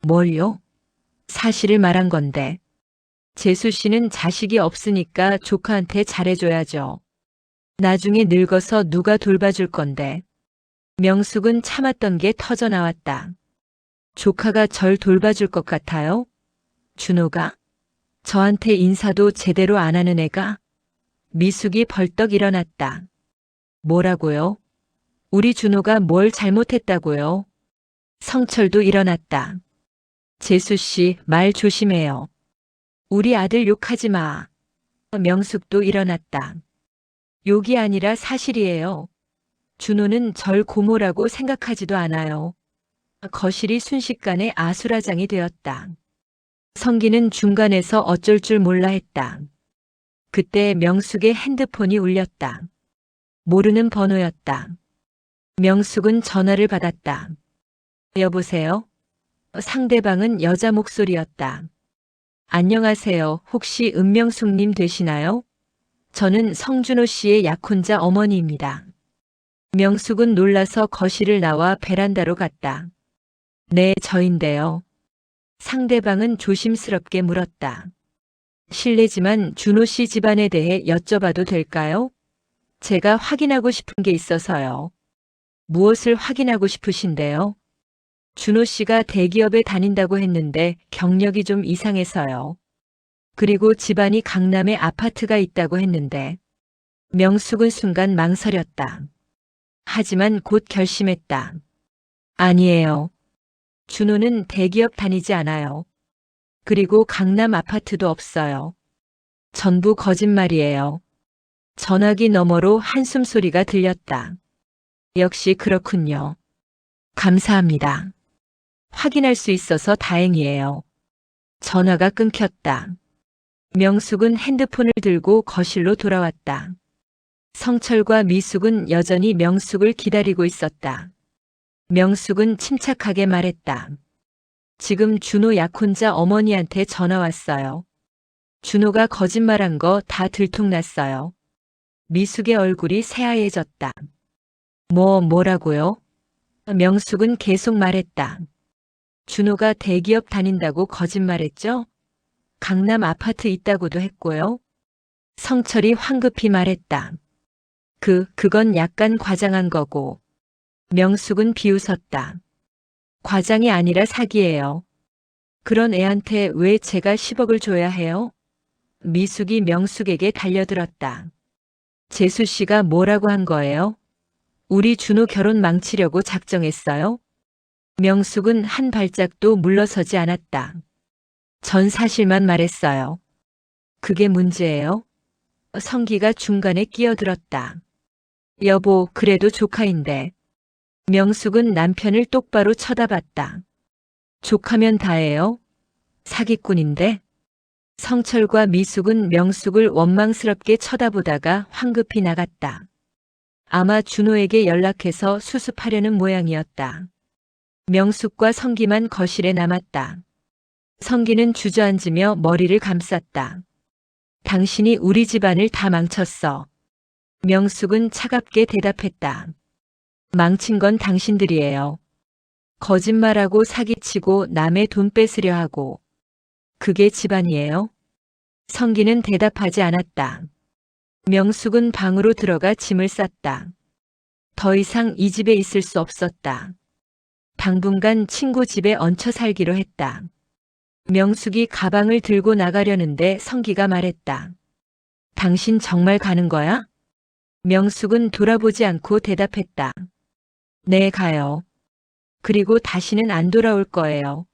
뭘요? 사실을 말한 건데. 재수 씨는 자식이 없으니까 조카한테 잘해줘야죠. 나중에 늙어서 누가 돌봐줄 건데. 명숙은 참았던 게 터져 나왔다. 조카가 절 돌봐줄 것 같아요? 준호가? 저한테 인사도 제대로 안 하는 애가? 미숙이 벌떡 일어났다. 뭐라고요? 우리 준호가 뭘 잘못했다고요? 성철도 일어났다. 재수 씨, 말 조심해요. 우리 아들 욕하지 마. 명숙도 일어났다. 욕이 아니라 사실이에요. 준호는 절 고모라고 생각하지도 않아요. 거실이 순식간에 아수라장이 되었다. 성기는 중간에서 어쩔 줄 몰라 했다. 그때 명숙의 핸드폰이 울렸다. 모르는 번호였다. 명숙은 전화를 받았다. 여보세요? 상대방은 여자 목소리였다. 안녕하세요. 혹시 은명숙님 되시나요? 저는 성준호 씨의 약혼자 어머니입니다. 명숙은 놀라서 거실을 나와 베란다로 갔다. 네, 저인데요. 상대방은 조심스럽게 물었다. 실례지만 준호 씨 집안에 대해 여쭤봐도 될까요? 제가 확인하고 싶은 게 있어서요. 무엇을 확인하고 싶으신데요? 준호 씨가 대기업에 다닌다고 했는데 경력이 좀 이상해서요. 그리고 집안이 강남에 아파트가 있다고 했는데. 명숙은 순간 망설였다. 하지만 곧 결심했다. 아니에요. 준호는 대기업 다니지 않아요. 그리고 강남 아파트도 없어요. 전부 거짓말이에요. 전화기 너머로 한숨 소리가 들렸다. 역시 그렇군요. 감사합니다. 확인할 수 있어서 다행이에요. 전화가 끊겼다. 명숙은 핸드폰을 들고 거실로 돌아왔다. 성철과 미숙은 여전히 명숙을 기다리고 있었다. 명숙은 침착하게 말했다. 지금 준호 약혼자 어머니한테 전화 왔어요. 준호가 거짓말한 거 다 들통났어요. 미숙의 얼굴이 새하얘졌다. 뭐라고요? 명숙은 계속 말했다. 준호가 대기업 다닌다고 거짓말했죠? 강남 아파트 있다고도 했고요. 성철이 황급히 말했다. 그건 약간 과장한 거고. 명숙은 비웃었다. 과장이 아니라 사기예요. 그런 애한테 왜 제가 10억을 줘야 해요? 미숙이 명숙에게 달려들었다. 재수 씨가 뭐라고 한 거예요? 우리 준호 결혼 망치려고 작정했어요? 명숙은 한 발짝도 물러서지 않았다. 전 사실만 말했어요. 그게 문제예요? 성기가 중간에 끼어들었다. 여보, 그래도 조카인데. 명숙은 남편을 똑바로 쳐다봤다. 조카면 다예요? 사기꾼인데? 성철과 미숙은 명숙을 원망스럽게 쳐다보다가 황급히 나갔다. 아마 준호에게 연락해서 수습하려는 모양이었다. 명숙과 성기만 거실에 남았다. 성기는 주저앉으며 머리를 감쌌다. 당신이 우리 집안을 다 망쳤어. 명숙은 차갑게 대답했다. 망친 건 당신들이에요. 거짓말하고 사기치고 남의 돈 뺏으려 하고. 그게 집안이에요? 성기는 대답하지 않았다. 명숙은 방으로 들어가 짐을 쌌다. 더 이상 이 집에 있을 수 없었다. 당분간 친구 집에 얹혀 살기로 했다. 명숙이 가방을 들고 나가려는데 성기가 말했다. 당신 정말 가는 거야? 명숙은 돌아보지 않고 대답했다. 네, 가요. 그리고 다시는 안 돌아올 거예요.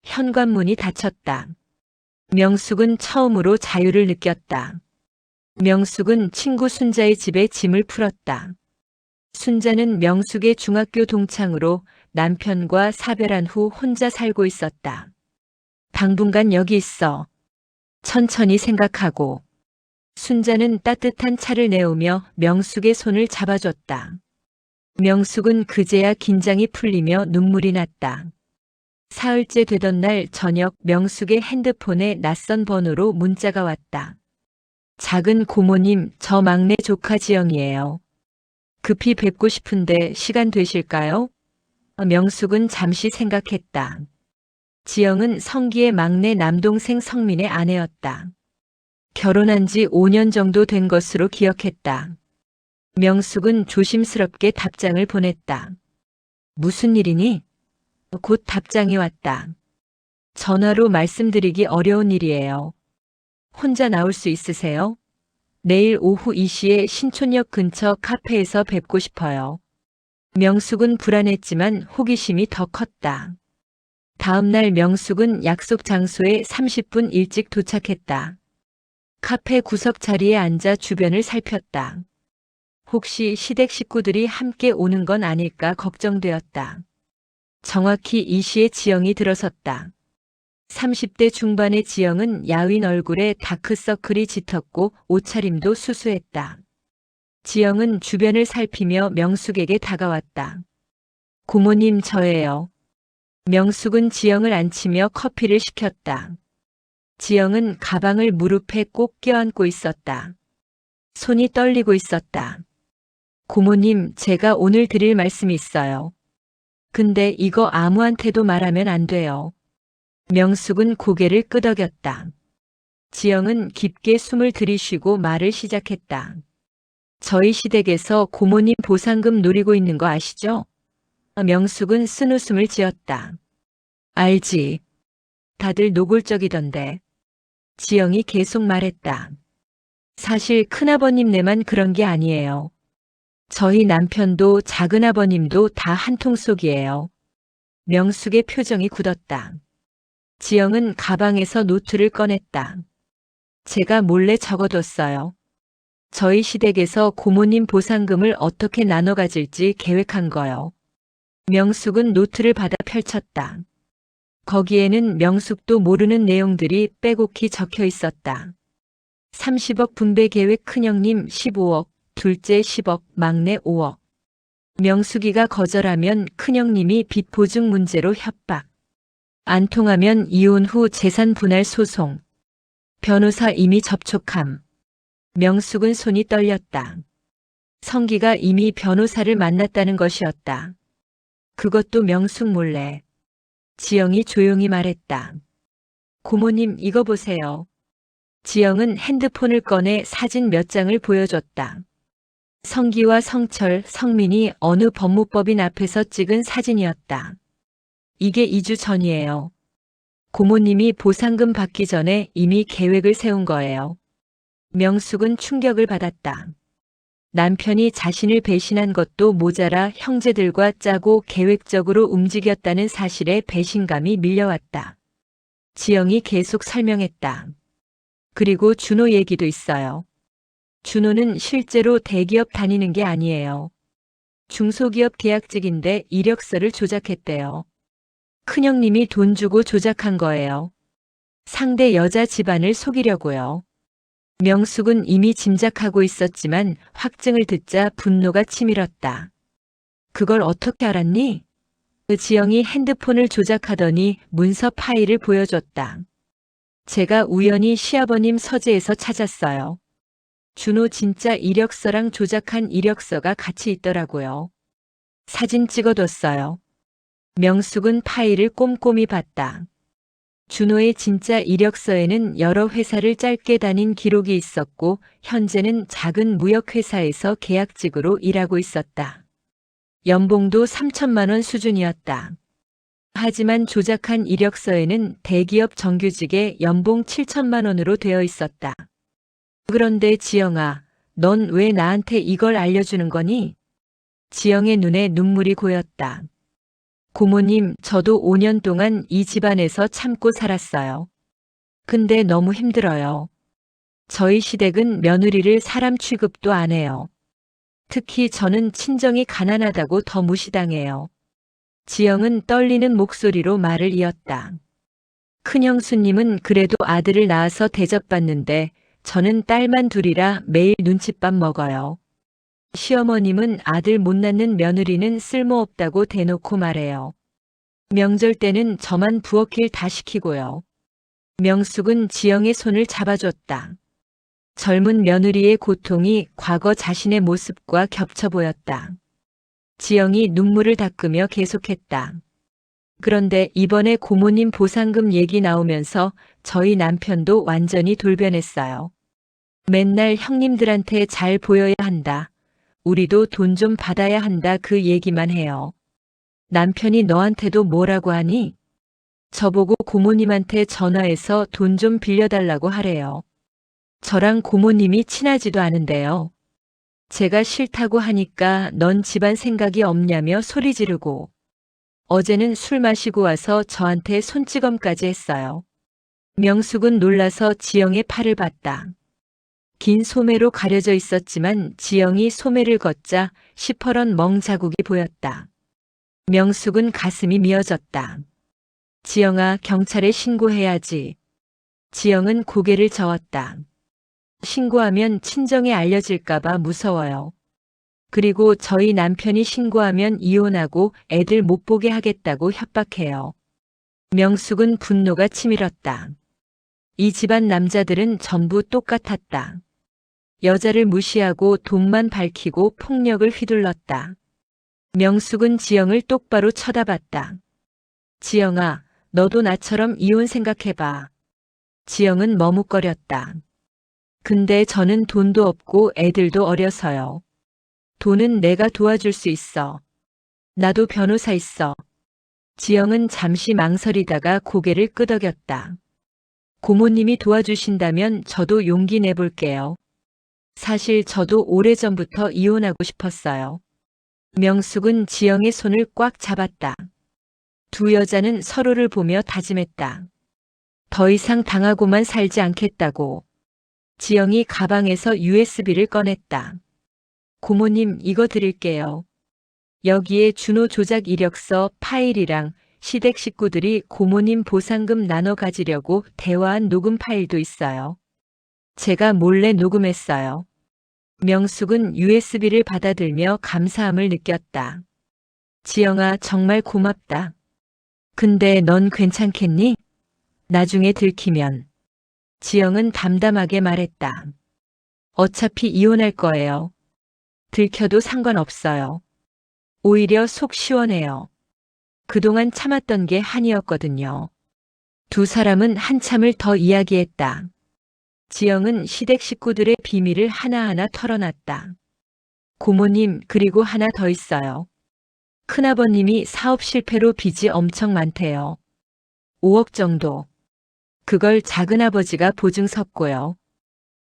현관문이 닫혔다. 명숙은 처음으로 자유를 느꼈다. 명숙은 친구 순자의 집에 짐을 풀었다. 순자는 명숙의 중학교 동창으로 남편과 사별한 후 혼자 살고 있었다. 당분간 여기 있어. 천천히 생각하고. 순자는 따뜻한 차를 내오며 명숙의 손을 잡아줬다. 명숙은 그제야 긴장이 풀리며 눈물이 났다. 사흘째 되던 날 저녁 명숙의 핸드폰에 낯선 번호로 문자가 왔다. 작은 고모님, 저 막내 조카 지영이에요. 급히 뵙고 싶은데 시간 되실까요? 명숙은 잠시 생각했다. 지영은 성기의 막내 남동생 성민의 아내였다. 결혼한 지 5년 정도 된 것으로 기억했다. 명숙은 조심스럽게 답장을 보냈다. 무슨 일이니? 곧 답장이 왔다. 전화로 말씀드리기 어려운 일이에요. 혼자 나올 수 있으세요? 내일 오후 2시에 신촌역 근처 카페에서 뵙고 싶어요. 명숙은 불안했지만 호기심이 더 컸다. 다음 날 명숙은 약속 장소에 30분 일찍 도착했다. 카페 구석 자리에 앉아 주변을 살폈다. 혹시 시댁 식구들이 함께 오는 건 아닐까 걱정되었다. 정확히 이 시에 지영이 들어섰다. 30대 중반의 지영은 야윈 얼굴에 다크서클이 짙었고 옷차림도 수수했다. 지영은 주변을 살피며 명숙에게 다가왔다. 고모님 저예요. 명숙은 지영을 앉히며 커피를 시켰다. 지영은 가방을 무릎에 꼭 껴안고 있었다. 손이 떨리고 있었다. 고모님, 제가 오늘 드릴 말씀이 있어요. 근데 이거 아무한테도 말하면 안 돼요. 명숙은 고개를 끄덕였다. 지영은 깊게 숨을 들이쉬고 말을 시작했다. 저희 시댁에서 고모님 보상금 노리고 있는 거 아시죠? 명숙은 쓴웃음을 지었다. 알지. 다들 노골적이던데. 지영이 계속 말했다. 사실 큰아버님네만 그런 게 아니에요. 저희 남편도 작은아버님도 다 한통속이에요. 명숙의 표정이 굳었다. 지영은 가방에서 노트를 꺼냈다. 제가 몰래 적어뒀어요. 저희 시댁에서 고모님 보상금을 어떻게 나눠 가질지 계획한 거요. 명숙은 노트를 받아 펼쳤다. 거기에는 명숙도 모르는 내용들이 빼곡히 적혀 있었다. 30억 분배 계획 큰형님 15억, 둘째 10억, 막내 5억. 명숙이가 거절하면 큰형님이 빚 보증 문제로 협박. 안 통하면 이혼 후 재산 분할 소송. 변호사 이미 접촉함. 명숙은 손이 떨렸다. 성기가 이미 변호사를 만났다는 것이었다. 그것도 명숙 몰래. 지영이 조용히 말했다. 고모님 이거 보세요. 지영은 핸드폰을 꺼내 사진 몇 장을 보여줬다. 성기와 성철, 성민이 어느 법무법인 앞에서 찍은 사진이었다. 이게 2주 전이에요. 고모님이 보상금 받기 전에 이미 계획을 세운 거예요. 명숙은 충격을 받았다. 남편이 자신을 배신한 것도 모자라 형제들과 짜고 계획적으로 움직였다는 사실에 배신감이 밀려왔다. 지영이 계속 설명했다. 그리고 준호 얘기도 있어요. 준호는 실제로 대기업 다니는 게 아니에요. 중소기업 계약직인데 이력서를 조작했대요. 큰형님이 돈 주고 조작한 거예요. 상대 여자 집안을 속이려고요. 명숙은 이미 짐작하고 있었지만 확증을 듣자 분노가 치밀었다. 그걸 어떻게 알았니? 지영이 핸드폰을 조작하더니 문서 파일을 보여줬다. 제가 우연히 시아버님 서재에서 찾았어요. 준호 진짜 이력서랑 조작한 이력서가 같이 있더라고요. 사진 찍어뒀어요. 명숙은 파일을 꼼꼼히 봤다. 준호의 진짜 이력서에는 여러 회사를 짧게 다닌 기록이 있었고 현재는 작은 무역회사에서 계약직으로 일하고 있었다. 연봉도 3천만 원 수준이었다. 하지만 조작한 이력서에는 대기업 정규직에 연봉 7천만 원으로 되어 있었다. 그런데 지영아, 넌 왜 나한테 이걸 알려주는 거니? 지영의 눈에 눈물이 고였다. 고모님, 저도 5년 동안 이 집안에서 참고 살았어요. 근데 너무 힘들어요. 저희 시댁은 며느리를 사람 취급도 안 해요. 특히 저는 친정이 가난하다고 더 무시당해요. 지영은 떨리는 목소리로 말을 이었다. 큰형수님은 그래도 아들을 낳아서 대접받는데 저는 딸만 둘이라 매일 눈칫밥 먹어요. 시어머님은 아들 못 낳는 며느리는 쓸모없다고 대놓고 말해요. 명절 때는 저만 부엌일 다 시키고요. 명숙은 지영의 손을 잡아줬다. 젊은 며느리의 고통이 과거 자신의 모습과 겹쳐 보였다. 지영이 눈물을 닦으며 계속했다. 그런데 이번에 고모님 보상금 얘기 나오면서 저희 남편도 완전히 돌변했어요. 맨날 형님들한테 잘 보여야 한다. 우리도 돈 좀 받아야 한다 그 얘기만 해요. 남편이 너한테도 뭐라고 하니? 저보고 고모님한테 전화해서 돈 좀 빌려달라고 하래요. 저랑 고모님이 친하지도 않은데요. 제가 싫다고 하니까 넌 집안 생각이 없냐며 소리 지르고 어제는 술 마시고 와서 저한테 손찌검까지 했어요. 명숙은 놀라서 지영의 팔을 봤다. 긴 소매로 가려져 있었지만 지영이 소매를 걷자 시퍼런 멍 자국이 보였다. 명숙은 가슴이 미어졌다. 지영아, 경찰에 신고해야지. 지영은 고개를 저었다. 신고하면 친정에 알려질까봐 무서워요. 그리고 저희 남편이 신고하면 이혼하고 애들 못 보게 하겠다고 협박해요. 명숙은 분노가 치밀었다. 이 집안 남자들은 전부 똑같았다. 여자를 무시하고 돈만 밝히고 폭력을 휘둘렀다. 명숙은 지영을 똑바로 쳐다봤다. 지영아, 너도 나처럼 이혼 생각해봐. 지영은 머뭇거렸다. 근데 저는 돈도 없고 애들도 어려서요. 돈은 내가 도와줄 수 있어. 나도 변호사 있어. 지영은 잠시 망설이다가 고개를 끄덕였다. 고모님이 도와주신다면 저도 용기 내볼게요. 사실 저도 오래전부터 이혼하고 싶었어요. 명숙은 지영의 손을 꽉 잡았다. 두 여자는 서로를 보며 다짐했다. 더 이상 당하고만 살지 않겠다고. 지영이 가방에서 USB를 꺼냈다. 고모님, 이거 드릴게요. 여기에 준호 조작 이력서 파일이랑 시댁 식구들이 고모님 보상금 나눠 가지려고 대화한 녹음 파일도 있어요. 제가 몰래 녹음했어요. 명숙은 USB를 받아들며 감사함을 느꼈다. 지영아, 정말 고맙다. 근데 넌 괜찮겠니? 나중에 들키면. 지영은 담담하게 말했다. 어차피 이혼할 거예요. 들켜도 상관없어요. 오히려 속 시원해요. 그동안 참았던 게 한이었거든요. 두 사람은 한참을 더 이야기했다. 지영은 시댁 식구들의 비밀을 하나하나 털어놨다. 고모님, 그리고 하나 더 있어요. 큰아버님이 사업 실패로 빚이 엄청 많대요. 5억 정도. 그걸 작은아버지가 보증 섰고요.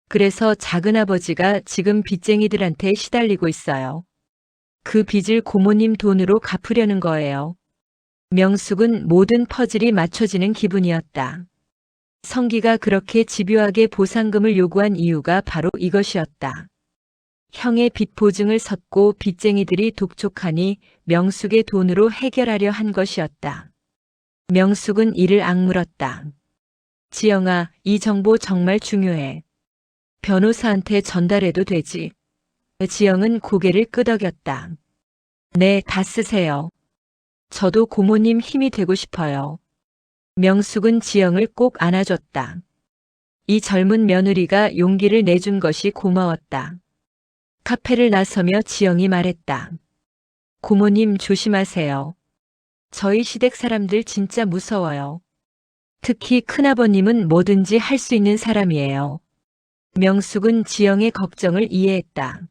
그래서 작은아버지가 지금 빚쟁이들한테 시달리고 있어요. 그 빚을 고모님 돈으로 갚으려는 거예요. 명숙은 모든 퍼즐이 맞춰지는 기분이었다. 성기가 그렇게 집요하게 보상금을 요구한 이유가 바로 이것이었다. 형의 빚 보증을 섰고 빚쟁이들이 독촉하니 명숙의 돈으로 해결하려 한 것이었다. 명숙은 이를 악물었다. 지영아, 이 정보 정말 중요해. 변호사한테 전달해도 되지. 지영은 고개를 끄덕였다. 네, 다 쓰세요. 저도 고모님 힘이 되고 싶어요. 명숙은 지영을 꼭 안아줬다. 이 젊은 며느리가 용기를 내준 것이 고마웠다. 카페를 나서며 지영이 말했다. 고모님 조심하세요. 저희 시댁 사람들 진짜 무서워요. 특히 큰아버님은 뭐든지 할 수 있는 사람이에요. 명숙은 지영의 걱정을 이해했다.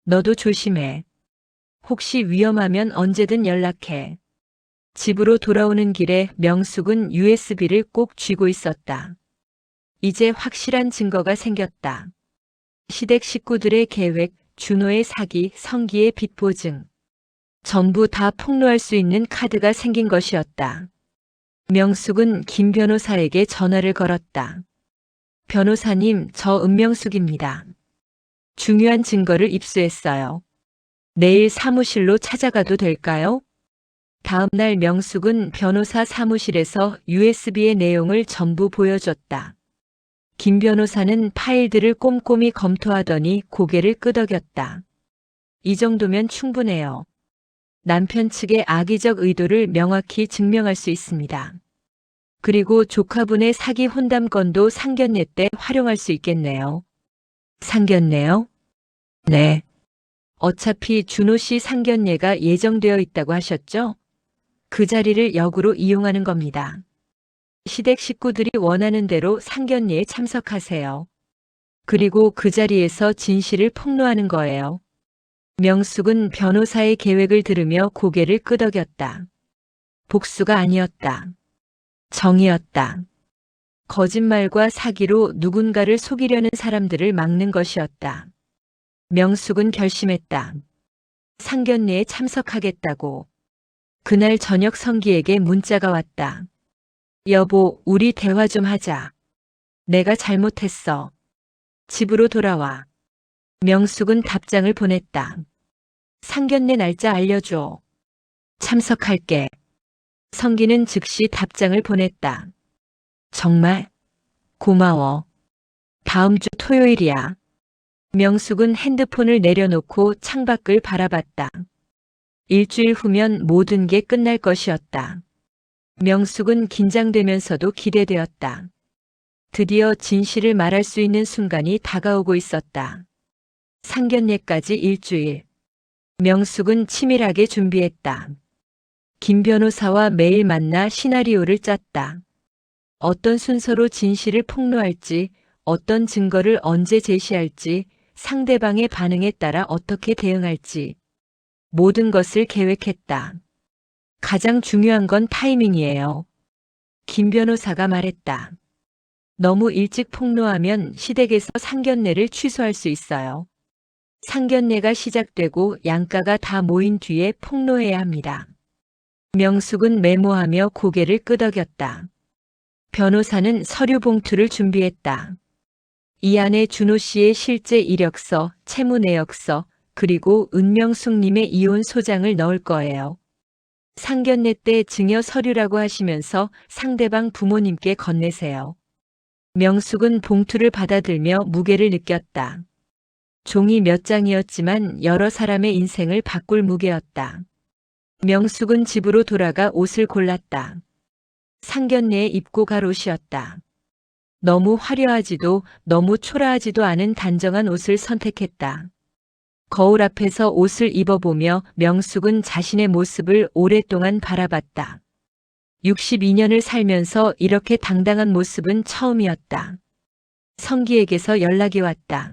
너도 조심해. 혹시 위험하면 언제든 연락해. 집으로 돌아오는 길에 명숙은 USB를 꼭 쥐고 있었다. 이제 확실한 증거가 생겼다. 시댁 식구들의 계획, 준호의 사기, 성기의 빚 보증. 전부 다 폭로할 수 있는 카드가 생긴 것이었다. 명숙은 김 변호사에게 전화를 걸었다. 변호사님, 저 은명숙입니다. 중요한 증거를 입수했어요. 내일 사무실로 찾아가도 될까요? 다음 날 명숙은 변호사 사무실에서 USB의 내용을 전부 보여줬다. 김 변호사는 파일들을 꼼꼼히 검토하더니 고개를 끄덕였다. 이 정도면 충분해요. 남편 측의 악의적 의도를 명확히 증명할 수 있습니다. 그리고 조카분의 사기 혼담 건도 상견례 때 활용할 수 있겠네요. 상견례요? 네. 어차피 준호 씨 상견례가 예정되어 있다고 하셨죠? 그 자리를 역으로 이용하는 겁니다. 시댁 식구들이 원하는 대로 상견례에 참석하세요. 그리고 그 자리에서 진실을 폭로하는 거예요. 명숙은 변호사의 계획을 들으며 고개를 끄덕였다. 복수가 아니었다. 정의였다. 거짓말과 사기로 누군가를 속이려는 사람들을 막는 것이었다. 명숙은 결심했다. 상견례에 참석하겠다고. 그날 저녁 성기에게 문자가 왔다. 여보, 우리 대화 좀 하자. 내가 잘못했어. 집으로 돌아와. 명숙은 답장을 보냈다. 상견례 날짜 알려줘. 참석할게. 성기는 즉시 답장을 보냈다. 정말? 고마워. 다음 주 토요일이야. 명숙은 핸드폰을 내려놓고 창밖을 바라봤다. 일주일 후면 모든 게 끝날 것이었다. 명숙은 긴장되면서도 기대되었다. 드디어 진실을 말할 수 있는 순간이 다가오고 있었다. 상견례까지 일주일. 명숙은 치밀하게 준비했다. 김 변호사와 매일 만나 시나리오를 짰다. 어떤 순서로 진실을 폭로할지, 어떤 증거를 언제 제시할지, 상대방의 반응에 따라 어떻게 대응할지. 모든 것을 계획했다. 가장 중요한 건 타이밍이에요. 김 변호사가 말했다. 너무 일찍 폭로하면 시댁에서 상견례를 취소할 수 있어요. 상견례가 시작되고 양가가 다 모인 뒤에 폭로해야 합니다. 명숙은 메모하며 고개를 끄덕였다. 변호사는 서류 봉투를 준비했다. 이 안에 준호 씨의 실제 이력서, 채무 내역서, 그리고 은명숙님의 이혼 소장을 넣을 거예요. 상견례 때 증여 서류라고 하시면서 상대방 부모님께 건네세요. 명숙은 봉투를 받아들며 무게를 느꼈다. 종이 몇 장이었지만 여러 사람의 인생을 바꿀 무게였다. 명숙은 집으로 돌아가 옷을 골랐다. 상견례에 입고 갈 옷이었다. 너무 화려하지도 너무 초라하지도 않은 단정한 옷을 선택했다. 거울 앞에서 옷을 입어보며 명숙은 자신의 모습을 오랫동안 바라봤다. 62년을 살면서 이렇게 당당한 모습은 처음이었다. 성기에게서 연락이 왔다.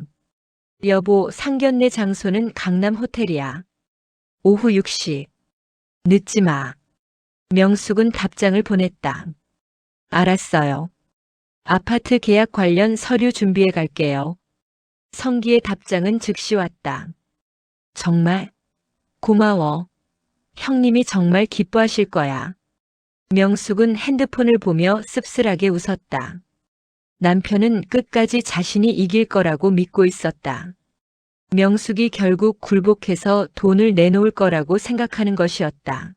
여보, 상견례 장소는 강남 호텔이야. 오후 6시. 늦지 마. 명숙은 답장을 보냈다. 알았어요. 아파트 계약 관련 서류 준비해 갈게요. 성기의 답장은 즉시 왔다. 정말? 고마워. 형님이 정말 기뻐하실 거야. 명숙은 핸드폰을 보며 씁쓸하게 웃었다. 남편은 끝까지 자신이 이길 거라고 믿고 있었다. 명숙이 결국 굴복해서 돈을 내놓을 거라고 생각하는 것이었다.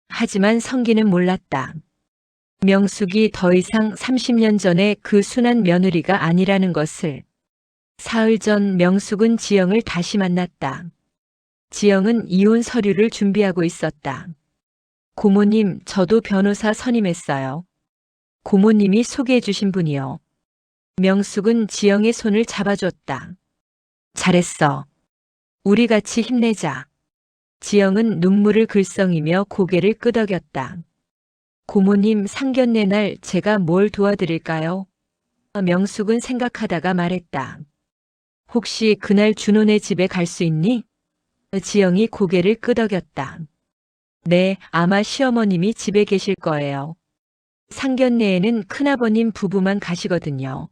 하지만 성기는 몰랐다. 명숙이 더 이상 30년 전에 그 순한 며느리가 아니라는 것을. 사흘 전 명숙은 지영을 다시 만났다. 지영은 이혼 서류를 준비하고 있었다. 고모님, 저도 변호사 선임했어요. 고모님이 소개해 주신 분이요. 명숙은 지영의 손을 잡아줬다. 잘했어. 우리 같이 힘내자. 지영은 눈물을 글썽이며 고개를 끄덕였다. 고모님, 상견례 날 제가 뭘 도와드릴까요? 명숙은 생각하다가 말했다. 혹시 그날 준호네 집에 갈 수 있니? 지영이 고개를 끄덕였다. 네, 아마 시어머님이 집에 계실 거예요. 상견례에는 큰아버님 부부만 가시거든요.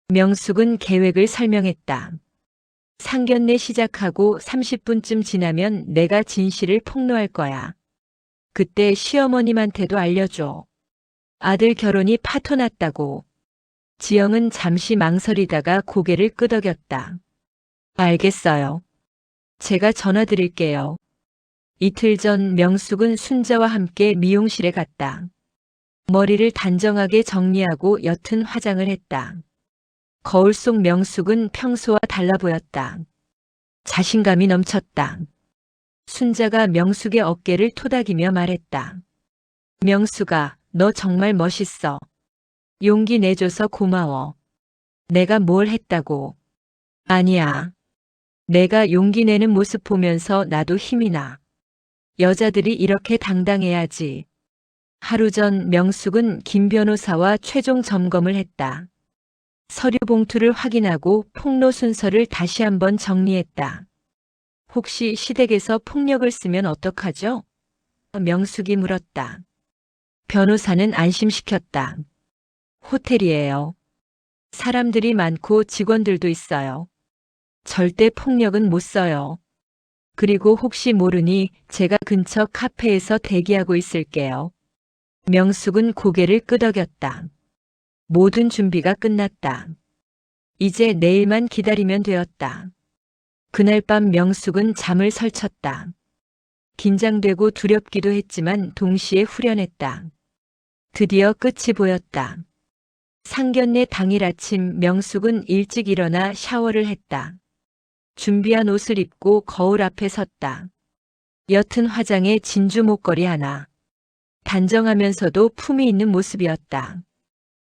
명숙은 계획을 설명했다. 상견례 시작하고 30분쯤 지나면 내가 진실을 폭로할 거야. 그때 시어머님한테도 알려줘. 아들 결혼이 파토 났다고. 지영은 잠시 망설이다가 고개를 끄덕였다. 알겠어요. 제가 전화 드릴게요. 이틀 전 명숙은 순자와 함께 미용실에 갔다. 머리를 단정하게 정리하고 옅은 화장을 했다. 거울 속 명숙은 평소와 달라 보였다. 자신감이 넘쳤다. 순자가 명숙의 어깨를 토닥이며 말했다. 명숙아, 너 정말 멋있어. 용기 내줘서 고마워. 내가 뭘 했다고. 아니야. 내가 용기 내는 모습 보면서 나도 힘이 나. 여자들이 이렇게 당당해야지. 하루 전 명숙은 김 변호사와 최종 점검을 했다. 서류 봉투를 확인하고 폭로 순서를 다시 한번 정리했다. 혹시 시댁에서 폭력을 쓰면 어떡하죠? 명숙이 물었다. 변호사는 안심시켰다. 호텔이에요. 사람들이 많고 직원들도 있어요. 절대 폭력은 못 써요. 그리고 혹시 모르니 제가 근처 카페에서 대기하고 있을게요. 명숙은 고개를 끄덕였다. 모든 준비가 끝났다. 이제 내일만 기다리면 되었다. 그날 밤 명숙은 잠을 설쳤다. 긴장되고 두렵기도 했지만 동시에 후련했다. 드디어 끝이 보였다. 상견례 당일 아침 명숙은 일찍 일어나 샤워를 했다. 준비한 옷을 입고 거울 앞에 섰다. 옅은 화장에 진주 목걸이 하나. 단정하면서도 품이 있는 모습이었다.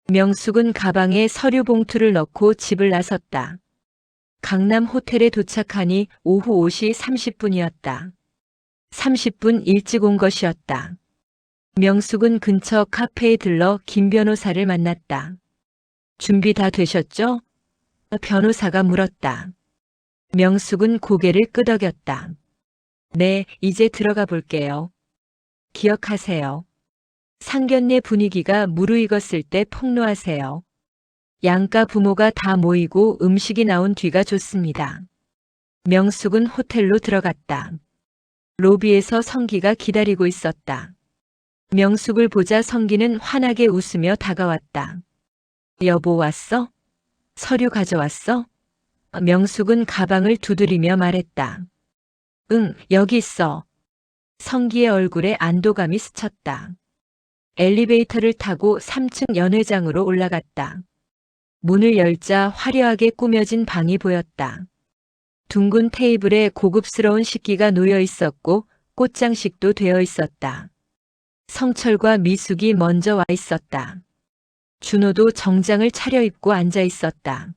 명숙은 가방에 서류 봉투를 넣고 집을 나섰다. 강남 호텔에 도착하니 오후 5시 30분이었다. 30분 일찍 온 것이었다. 명숙은 근처 카페에 들러 김 변호사를 만났다. 준비 다 되셨죠? 변호사가 물었다. 명숙은 고개를 끄덕였다. 네, 이제 들어가 볼게요. 기억하세요. 상견례 분위기가 무르익었을 때 폭로하세요. 양가 부모가 다 모이고 음식이 나온 뒤가 좋습니다. 명숙은 호텔로 들어갔다. 로비에서 성기가 기다리고 있었다. 명숙을 보자 성기는 환하게 웃으며 다가왔다. 여보 왔어? 서류 가져왔어? 명숙은 가방을 두드리며 말했다. 응, 여기 있어. 성기의 얼굴에 안도감이 스쳤다. 엘리베이터를 타고 3층 연회장으로 올라갔다. 문을 열자 화려하게 꾸며진 방이 보였다. 둥근 테이블에 고급스러운 식기가 놓여 있었고 꽃장식도 되어 있었다. 성철과 미숙이 먼저 와 있었다. 준호도 정장을 차려입고 앉아 있었다.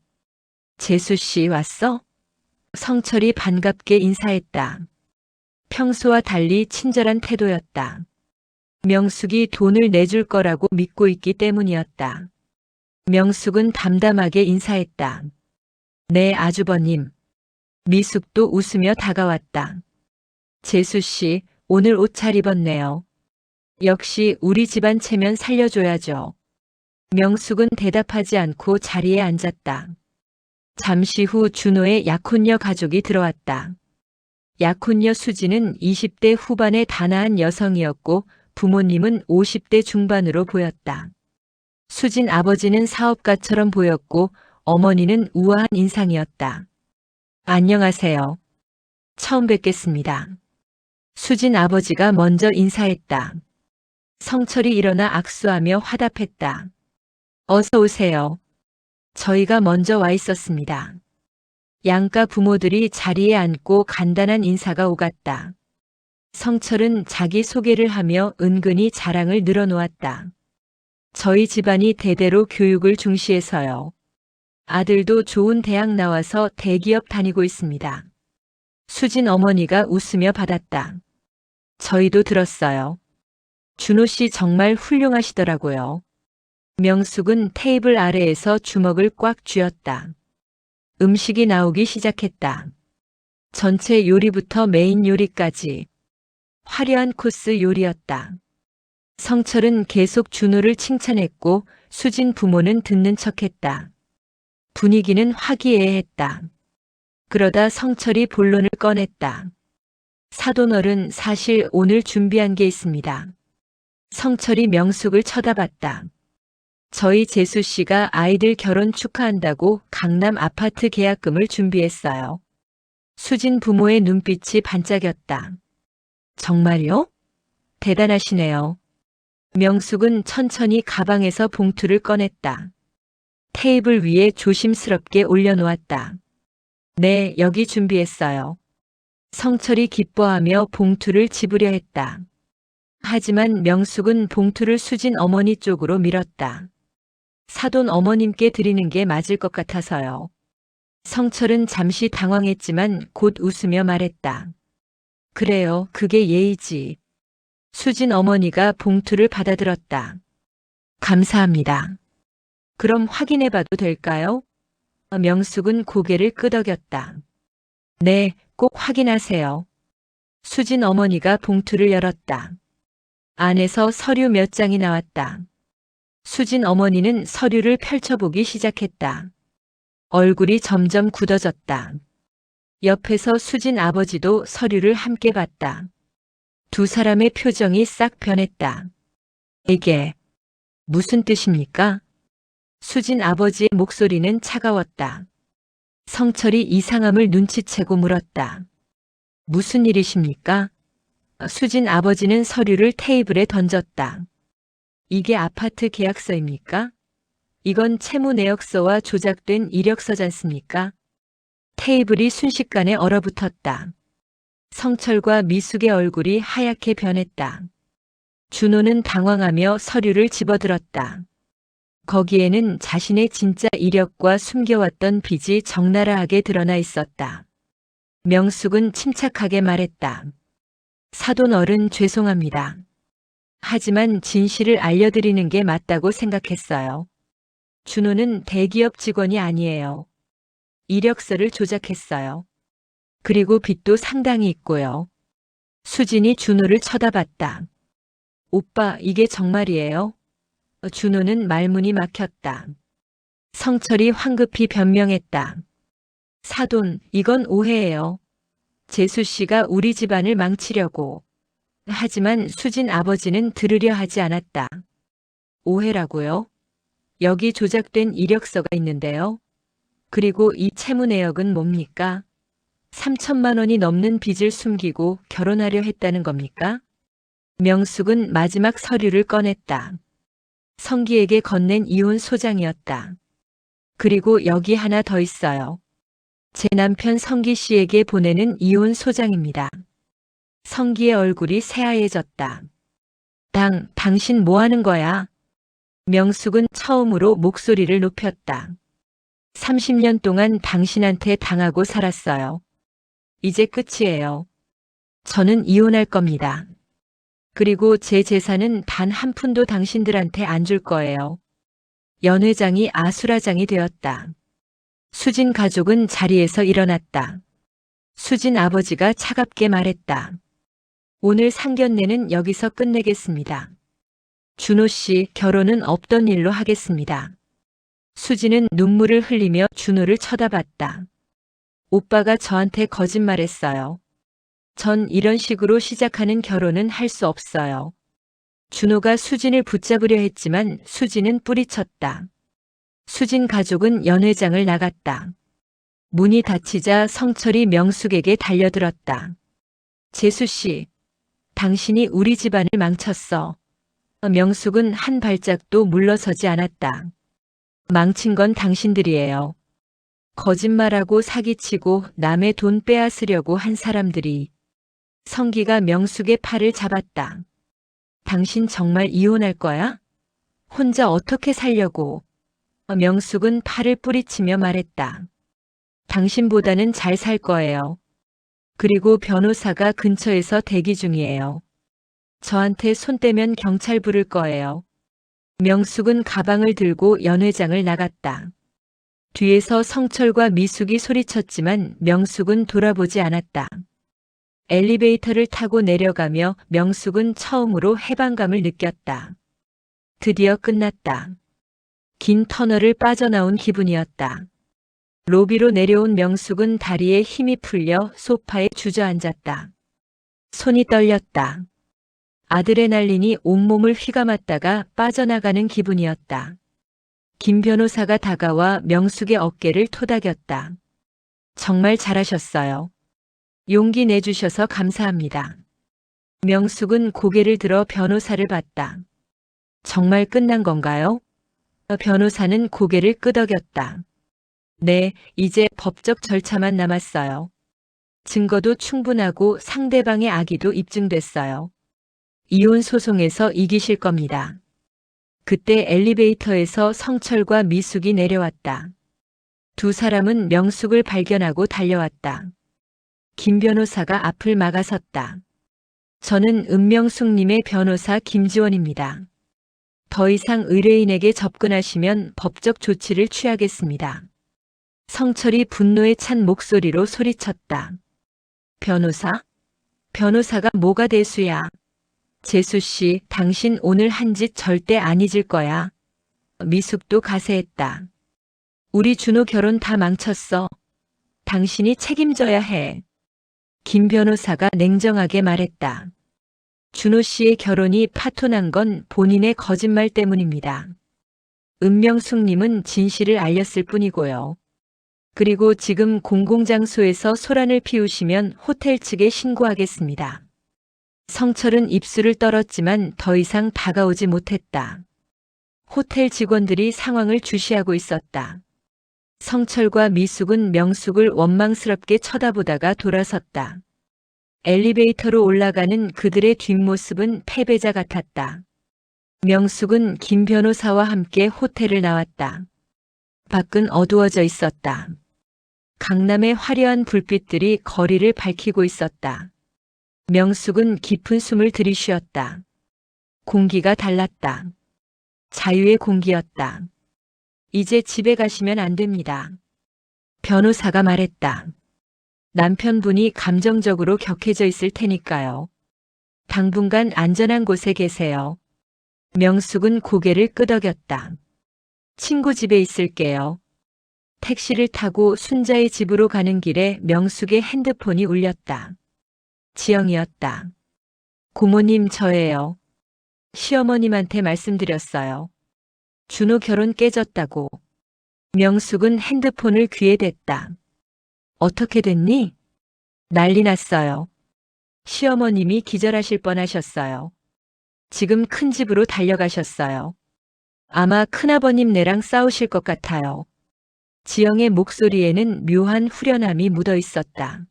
재수 씨 왔어? 성철이 반갑게 인사했다. 평소와 달리 친절한 태도였다. 명숙이 돈을 내줄 거라고 믿고 있기 때문이었다. 명숙은 담담하게 인사했다. 네, 아주버님. 미숙도 웃으며 다가왔다. 재수 씨, 오늘 옷 잘 입었네요. 역시 우리 집안 체면 살려줘야죠. 명숙은 대답하지 않고 자리에 앉았다. 잠시 후 준호의 약혼녀 가족이 들어왔다. 약혼녀 수지는 20대 후반의 단아한 여성이었고 부모님은 50대 중반으로 보였다. 수진 아버지는 사업가처럼 보였고 어머니는 우아한 인상이었다. 안녕하세요. 처음 뵙겠습니다. 수진 아버지가 먼저 인사했다. 성철이 일어나 악수하며 화답했다. 어서 오세요. 저희가 먼저 와 있었습니다. 양가 부모들이 자리에 앉고 간단한 인사가 오갔다. 성철은 자기 소개를 하며 은근히 자랑을 늘어놓았다. 저희 집안이 대대로 교육을 중시해서요. 아들도 좋은 대학 나와서 대기업 다니고 있습니다. 수진 어머니가 웃으며 받았다. 저희도 들었어요. 준호 씨 정말 훌륭하시더라고요. 명숙은 테이블 아래에서 주먹을 꽉 쥐었다. 음식이 나오기 시작했다. 전체 요리부터 메인 요리까지. 화려한 코스 요리였다. 성철은 계속 준호를 칭찬했고 수진 부모는 듣는 척했다. 분위기는 화기애애했다. 그러다 성철이 본론을 꺼냈다. 사돈어른 사실 오늘 준비한 게 있습니다. 성철이 명숙을 쳐다봤다. 저희 재수 씨가 아이들 결혼 축하한다고 강남 아파트 계약금을 준비했어요. 수진 부모의 눈빛이 반짝였다. 정말요? 대단하시네요. 명숙은 천천히 가방에서 봉투를 꺼냈다. 테이블 위에 조심스럽게 올려놓았다. 네, 여기 준비했어요. 성철이 기뻐하며 봉투를 집으려 했다. 하지만 명숙은 봉투를 수진 어머니 쪽으로 밀었다. 사돈 어머님께 드리는 게 맞을 것 같아서요. 성철은 잠시 당황했지만 곧 웃으며 말했다. 그래요, 그게 예의지. 수진 어머니가 봉투를 받아들었다. 감사합니다. 그럼 확인해 봐도 될까요? 명숙은 고개를 끄덕였다. 네, 꼭 확인하세요. 수진 어머니가 봉투를 열었다. 안에서 서류 몇 장이 나왔다. 수진 어머니는 서류를 펼쳐보기 시작했다. 얼굴이 점점 굳어졌다. 옆에서 수진 아버지도 서류를 함께 봤다. 두 사람의 표정이 싹 변했다. 이게 무슨 뜻입니까? 수진 아버지의 목소리는 차가웠다. 성철이 이상함을 눈치채고 물었다. 무슨 일이십니까? 수진 아버지는 서류를 테이블에 던졌다. 이게 아파트 계약서입니까? 이건 채무 내역서와 조작된 이력서잖습니까? 테이블이 순식간에 얼어붙었다. 성철과 미숙의 얼굴이 하얗게 변했다. 준호는 당황하며 서류를 집어들었다. 거기에는 자신의 진짜 이력과 숨겨왔던 빚이 적나라하게 드러나 있었다. 명숙은 침착하게 말했다. 사돈 어른 죄송합니다. 하지만 진실을 알려드리는 게 맞다고 생각했어요. 준호는 대기업 직원이 아니에요. 이력서를 조작했어요. 그리고 빚도 상당히 있고요. 수진이 준호를 쳐다봤다. 오빠, 이게 정말이에요? 준호는 말문이 막혔다. 성철이 황급히 변명했다. 사돈, 이건 오해예요. 재수 씨가 우리 집안을 망치려고. 하지만 수진 아버지는 들으려 하지 않았다. 오해라고요? 여기 조작된 이력서가 있는데요. 그리고 이 채무 내역은 뭡니까? 3천만 원이 넘는 빚을 숨기고 결혼하려 했다는 겁니까? 명숙은 마지막 서류를 꺼냈다. 성기에게 건넨 이혼 소장이었다. 그리고 여기 하나 더 있어요. 제 남편 성기 씨에게 보내는 이혼 소장입니다. 성기의 얼굴이 새하얘졌다. 당신 뭐 하는 거야? 명숙은 처음으로 목소리를 높였다. 30년 동안 당신한테 당하고 살았어요. 이제 끝이에요. 저는 이혼할 겁니다. 그리고 제 재산은 단 한 푼도 당신들한테 안 줄 거예요. 연 회장이 아수라장이 되었다. 수진 가족은 자리에서 일어났다. 수진 아버지가 차갑게 말했다. 오늘 상견례는 여기서 끝내겠습니다. 준호 씨 결혼은 없던 일로 하겠습니다. 수진은 눈물을 흘리며 준호를 쳐다봤다. 오빠가 저한테 거짓말했어요. 전 이런 식으로 시작하는 결혼은 할 수 없어요. 준호가 수진을 붙잡으려 했지만 수진은 뿌리쳤다. 수진 가족은 연회장을 나갔다. 문이 닫히자 성철이 명숙에게 달려들었다. 재수 씨, 당신이 우리 집안을 망쳤어. 명숙은 한 발짝도 물러서지 않았다. 망친 건 당신들이에요. 거짓말하고 사기치고 남의 돈 빼앗으려고 한 사람들이. 성기가 명숙의 팔을 잡았다. 당신 정말 이혼할 거야? 혼자 어떻게 살려고? 명숙은 팔을 뿌리치며 말했다. 당신보다는 잘 살 거예요. 그리고 변호사가 근처에서 대기 중이에요. 저한테 손 떼면 경찰 부를 거예요. 명숙은 가방을 들고 연회장을 나갔다. 뒤에서 성철과 미숙이 소리쳤지만 명숙은 돌아보지 않았다. 엘리베이터를 타고 내려가며 명숙은 처음으로 해방감을 느꼈다. 드디어 끝났다. 긴 터널을 빠져나온 기분이었다. 로비로 내려온 명숙은 다리에 힘이 풀려 소파에 주저앉았다. 손이 떨렸다. 아드레날린이 온몸을 휘감았다가 빠져나가는 기분이었다. 김 변호사가 다가와 명숙의 어깨를 토닥였다. 정말 잘하셨어요. 용기 내주셔서 감사합니다. 명숙은 고개를 들어 변호사를 봤다. 정말 끝난 건가요? 변호사는 고개를 끄덕였다. 네, 이제 법적 절차만 남았어요. 증거도 충분하고 상대방의 악의도 입증됐어요. 이혼 소송에서 이기실 겁니다. 그때 엘리베이터에서 성철과 미숙이 내려왔다. 두 사람은 명숙을 발견하고 달려왔다. 김 변호사가 앞을 막아섰다. 저는 은명숙님의 변호사 김지원입니다. 더 이상 의뢰인에게 접근하시면 법적 조치를 취하겠습니다. 성철이 분노에 찬 목소리로 소리쳤다. 변호사? 변호사가 뭐가 대수야? 재수씨, 당신 오늘 한 짓 절대 안 잊을 거야. 미숙도 가세했다. 우리 준호 결혼 다 망쳤어. 당신이 책임져야 해. 김 변호사가 냉정하게 말했다. 준호 씨의 결혼이 파토난 건 본인의 거짓말 때문입니다. 은명숙님은 진실을 알렸을 뿐이고요. 그리고 지금 공공장소에서 소란을 피우시면 호텔 측에 신고하겠습니다. 성철은 입술을 떨었지만 더 이상 다가오지 못했다. 호텔 직원들이 상황을 주시하고 있었다. 성철과 미숙은 명숙을 원망스럽게 쳐다보다가 돌아섰다. 엘리베이터로 올라가는 그들의 뒷모습은 패배자 같았다. 명숙은 김 변호사와 함께 호텔을 나왔다. 밖은 어두워져 있었다. 강남의 화려한 불빛들이 거리를 밝히고 있었다. 명숙은 깊은 숨을 들이쉬었다. 공기가 달랐다. 자유의 공기였다. 이제 집에 가시면 안 됩니다. 변호사가 말했다. 남편분이 감정적으로 격해져 있을 테니까요. 당분간 안전한 곳에 계세요. 명숙은 고개를 끄덕였다. 친구 집에 있을게요. 택시를 타고 순자의 집으로 가는 길에 명숙의 핸드폰이 울렸다. 지영이었다. 고모님 저예요. 시어머님한테 말씀드렸어요. 준호 결혼 깨졌다고. 명숙은 핸드폰을 귀에 댔다. 어떻게 됐니? 난리 났어요. 시어머님이 기절하실 뻔하셨어요. 지금 큰 집으로 달려가셨어요. 아마 큰아버님네랑 싸우실 것 같아요. 지영의 목소리에는 묘한 후련함이 묻어 있었다.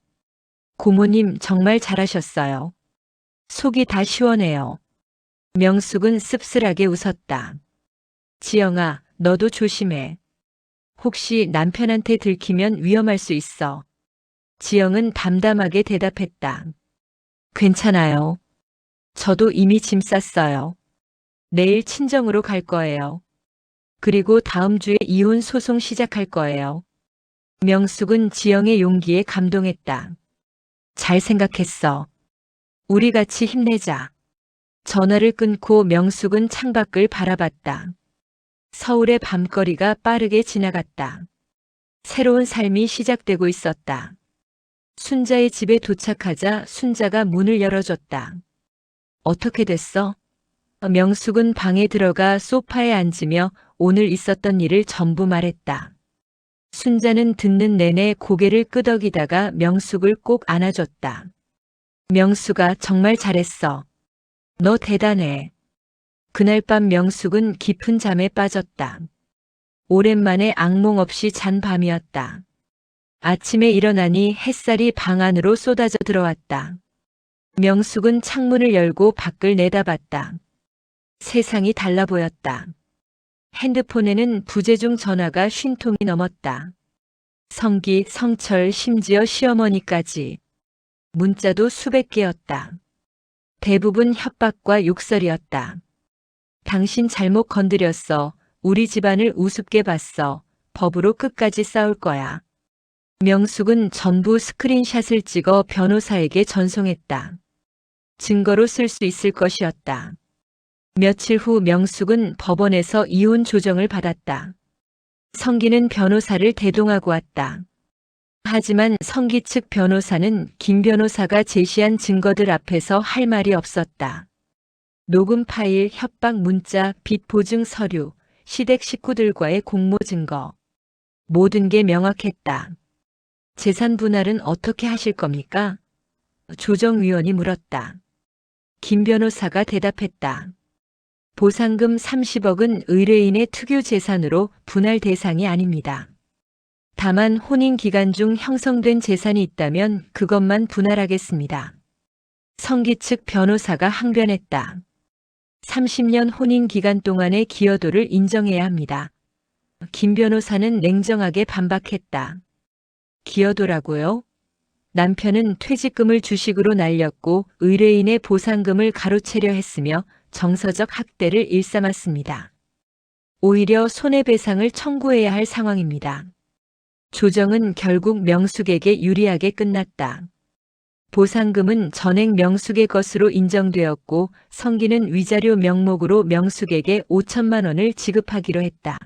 고모님 정말 잘하셨어요. 속이 다 시원해요. 명숙은 씁쓸하게 웃었다. 지영아, 너도 조심해. 혹시 남편한테 들키면 위험할 수 있어. 지영은 담담하게 대답했다. 괜찮아요. 저도 이미 짐 쌌어요. 내일 친정으로 갈 거예요. 그리고 다음 주에 이혼 소송 시작할 거예요. 명숙은 지영의 용기에 감동했다. 잘 생각했어. 우리 같이 힘내자. 전화를 끊고 명숙은 창밖을 바라봤다. 서울의 밤거리가 빠르게 지나갔다. 새로운 삶이 시작되고 있었다. 순자의 집에 도착하자 순자가 문을 열어줬다. 어떻게 됐어? 명숙은 방에 들어가 소파에 앉으며 오늘 있었던 일을 전부 말했다. 순자는 듣는 내내 고개를 끄덕이다가 명숙을 꼭 안아줬다. 명숙아, 정말 잘했어. 너 대단해. 그날 밤 명숙은 깊은 잠에 빠졌다. 오랜만에 악몽 없이 잔 밤이었다. 아침에 일어나니 햇살이 방 안으로 쏟아져 들어왔다. 명숙은 창문을 열고 밖을 내다봤다. 세상이 달라 보였다. 핸드폰에는 부재중 전화가 50통이 넘었다. 성기, 성철, 심지어 시어머니까지. 문자도 수백 개였다. 대부분 협박과 욕설이었다. 당신 잘못 건드렸어. 우리 집안을 우습게 봤어. 법으로 끝까지 싸울 거야. 명숙은 전부 스크린샷을 찍어 변호사에게 전송했다. 증거로 쓸 수 있을 것이었다. 며칠 후 명숙은 법원에서 이혼 조정을 받았다. 성기는 변호사를 대동하고 왔다. 하지만 성기 측 변호사는 김 변호사가 제시한 증거들 앞에서 할 말이 없었다. 녹음 파일, 협박 문자, 빚 보증 서류, 시댁 식구들과의 공모 증거. 모든 게 명확했다. 재산 분할은 어떻게 하실 겁니까? 조정위원이 물었다. 김 변호사가 대답했다. 보상금 30억은 의뢰인의 특유 재산으로 분할 대상이 아닙니다. 다만 혼인 기간 중 형성된 재산이 있다면 그것만 분할하겠습니다. 성기 측 변호사가 항변했다. 30년 혼인 기간 동안의 기여도를 인정해야 합니다. 김 변호사는 냉정하게 반박했다. 기여도라고요? 남편은 퇴직금을 주식으로 날렸고 의뢰인의 보상금을 가로채려 했으며 정서적 학대를 일삼았습니다. 오히려 손해배상을 청구해야 할 상황입니다. 조정은 결국 명숙에게 유리하게 끝났다. 보상금은 전액 명숙의 것으로 인정되었고 성기는 위자료 명목으로 명숙에게 5천만 원을 지급하기로 했다.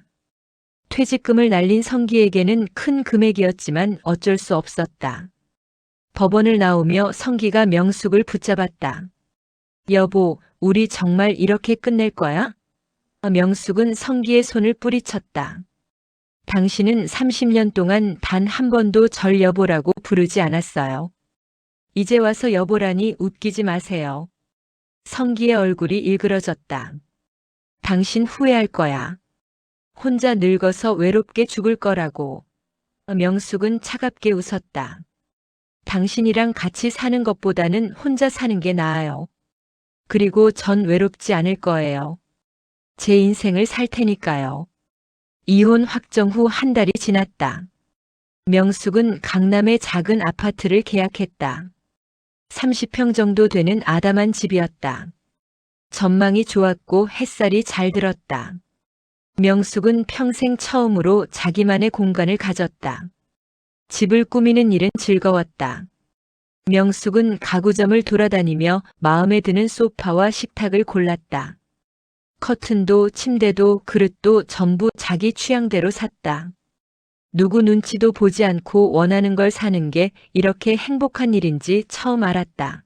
퇴직금을 날린 성기에게는 큰 금액이었지만 어쩔 수 없었다. 법원을 나오며 성기가 명숙을 붙잡았다. 여보, 우리 정말 이렇게 끝낼 거야? 명숙은 성기의 손을 뿌리쳤다. 당신은 30년 동안 단 한 번도 절 여보라고 부르지 않았어요. 이제 와서 여보라니 웃기지 마세요. 성기의 얼굴이 일그러졌다. 당신 후회할 거야. 혼자 늙어서 외롭게 죽을 거라고. 명숙은 차갑게 웃었다. 당신이랑 같이 사는 것보다는 혼자 사는 게 나아요. 그리고 전 외롭지 않을 거예요. 제 인생을 살 테니까요. 이혼 확정 후 한 달이 지났다. 명숙은 강남의 작은 아파트를 계약했다. 30평 정도 되는 아담한 집이었다. 전망이 좋았고 햇살이 잘 들었다. 명숙은 평생 처음으로 자기만의 공간을 가졌다. 집을 꾸미는 일은 즐거웠다. 명숙은 가구점을 돌아다니며 마음에 드는 소파와 식탁을 골랐다. 커튼도 침대도 그릇도 전부 자기 취향대로 샀다. 누구 눈치도 보지 않고 원하는 걸 사는 게 이렇게 행복한 일인지 처음 알았다.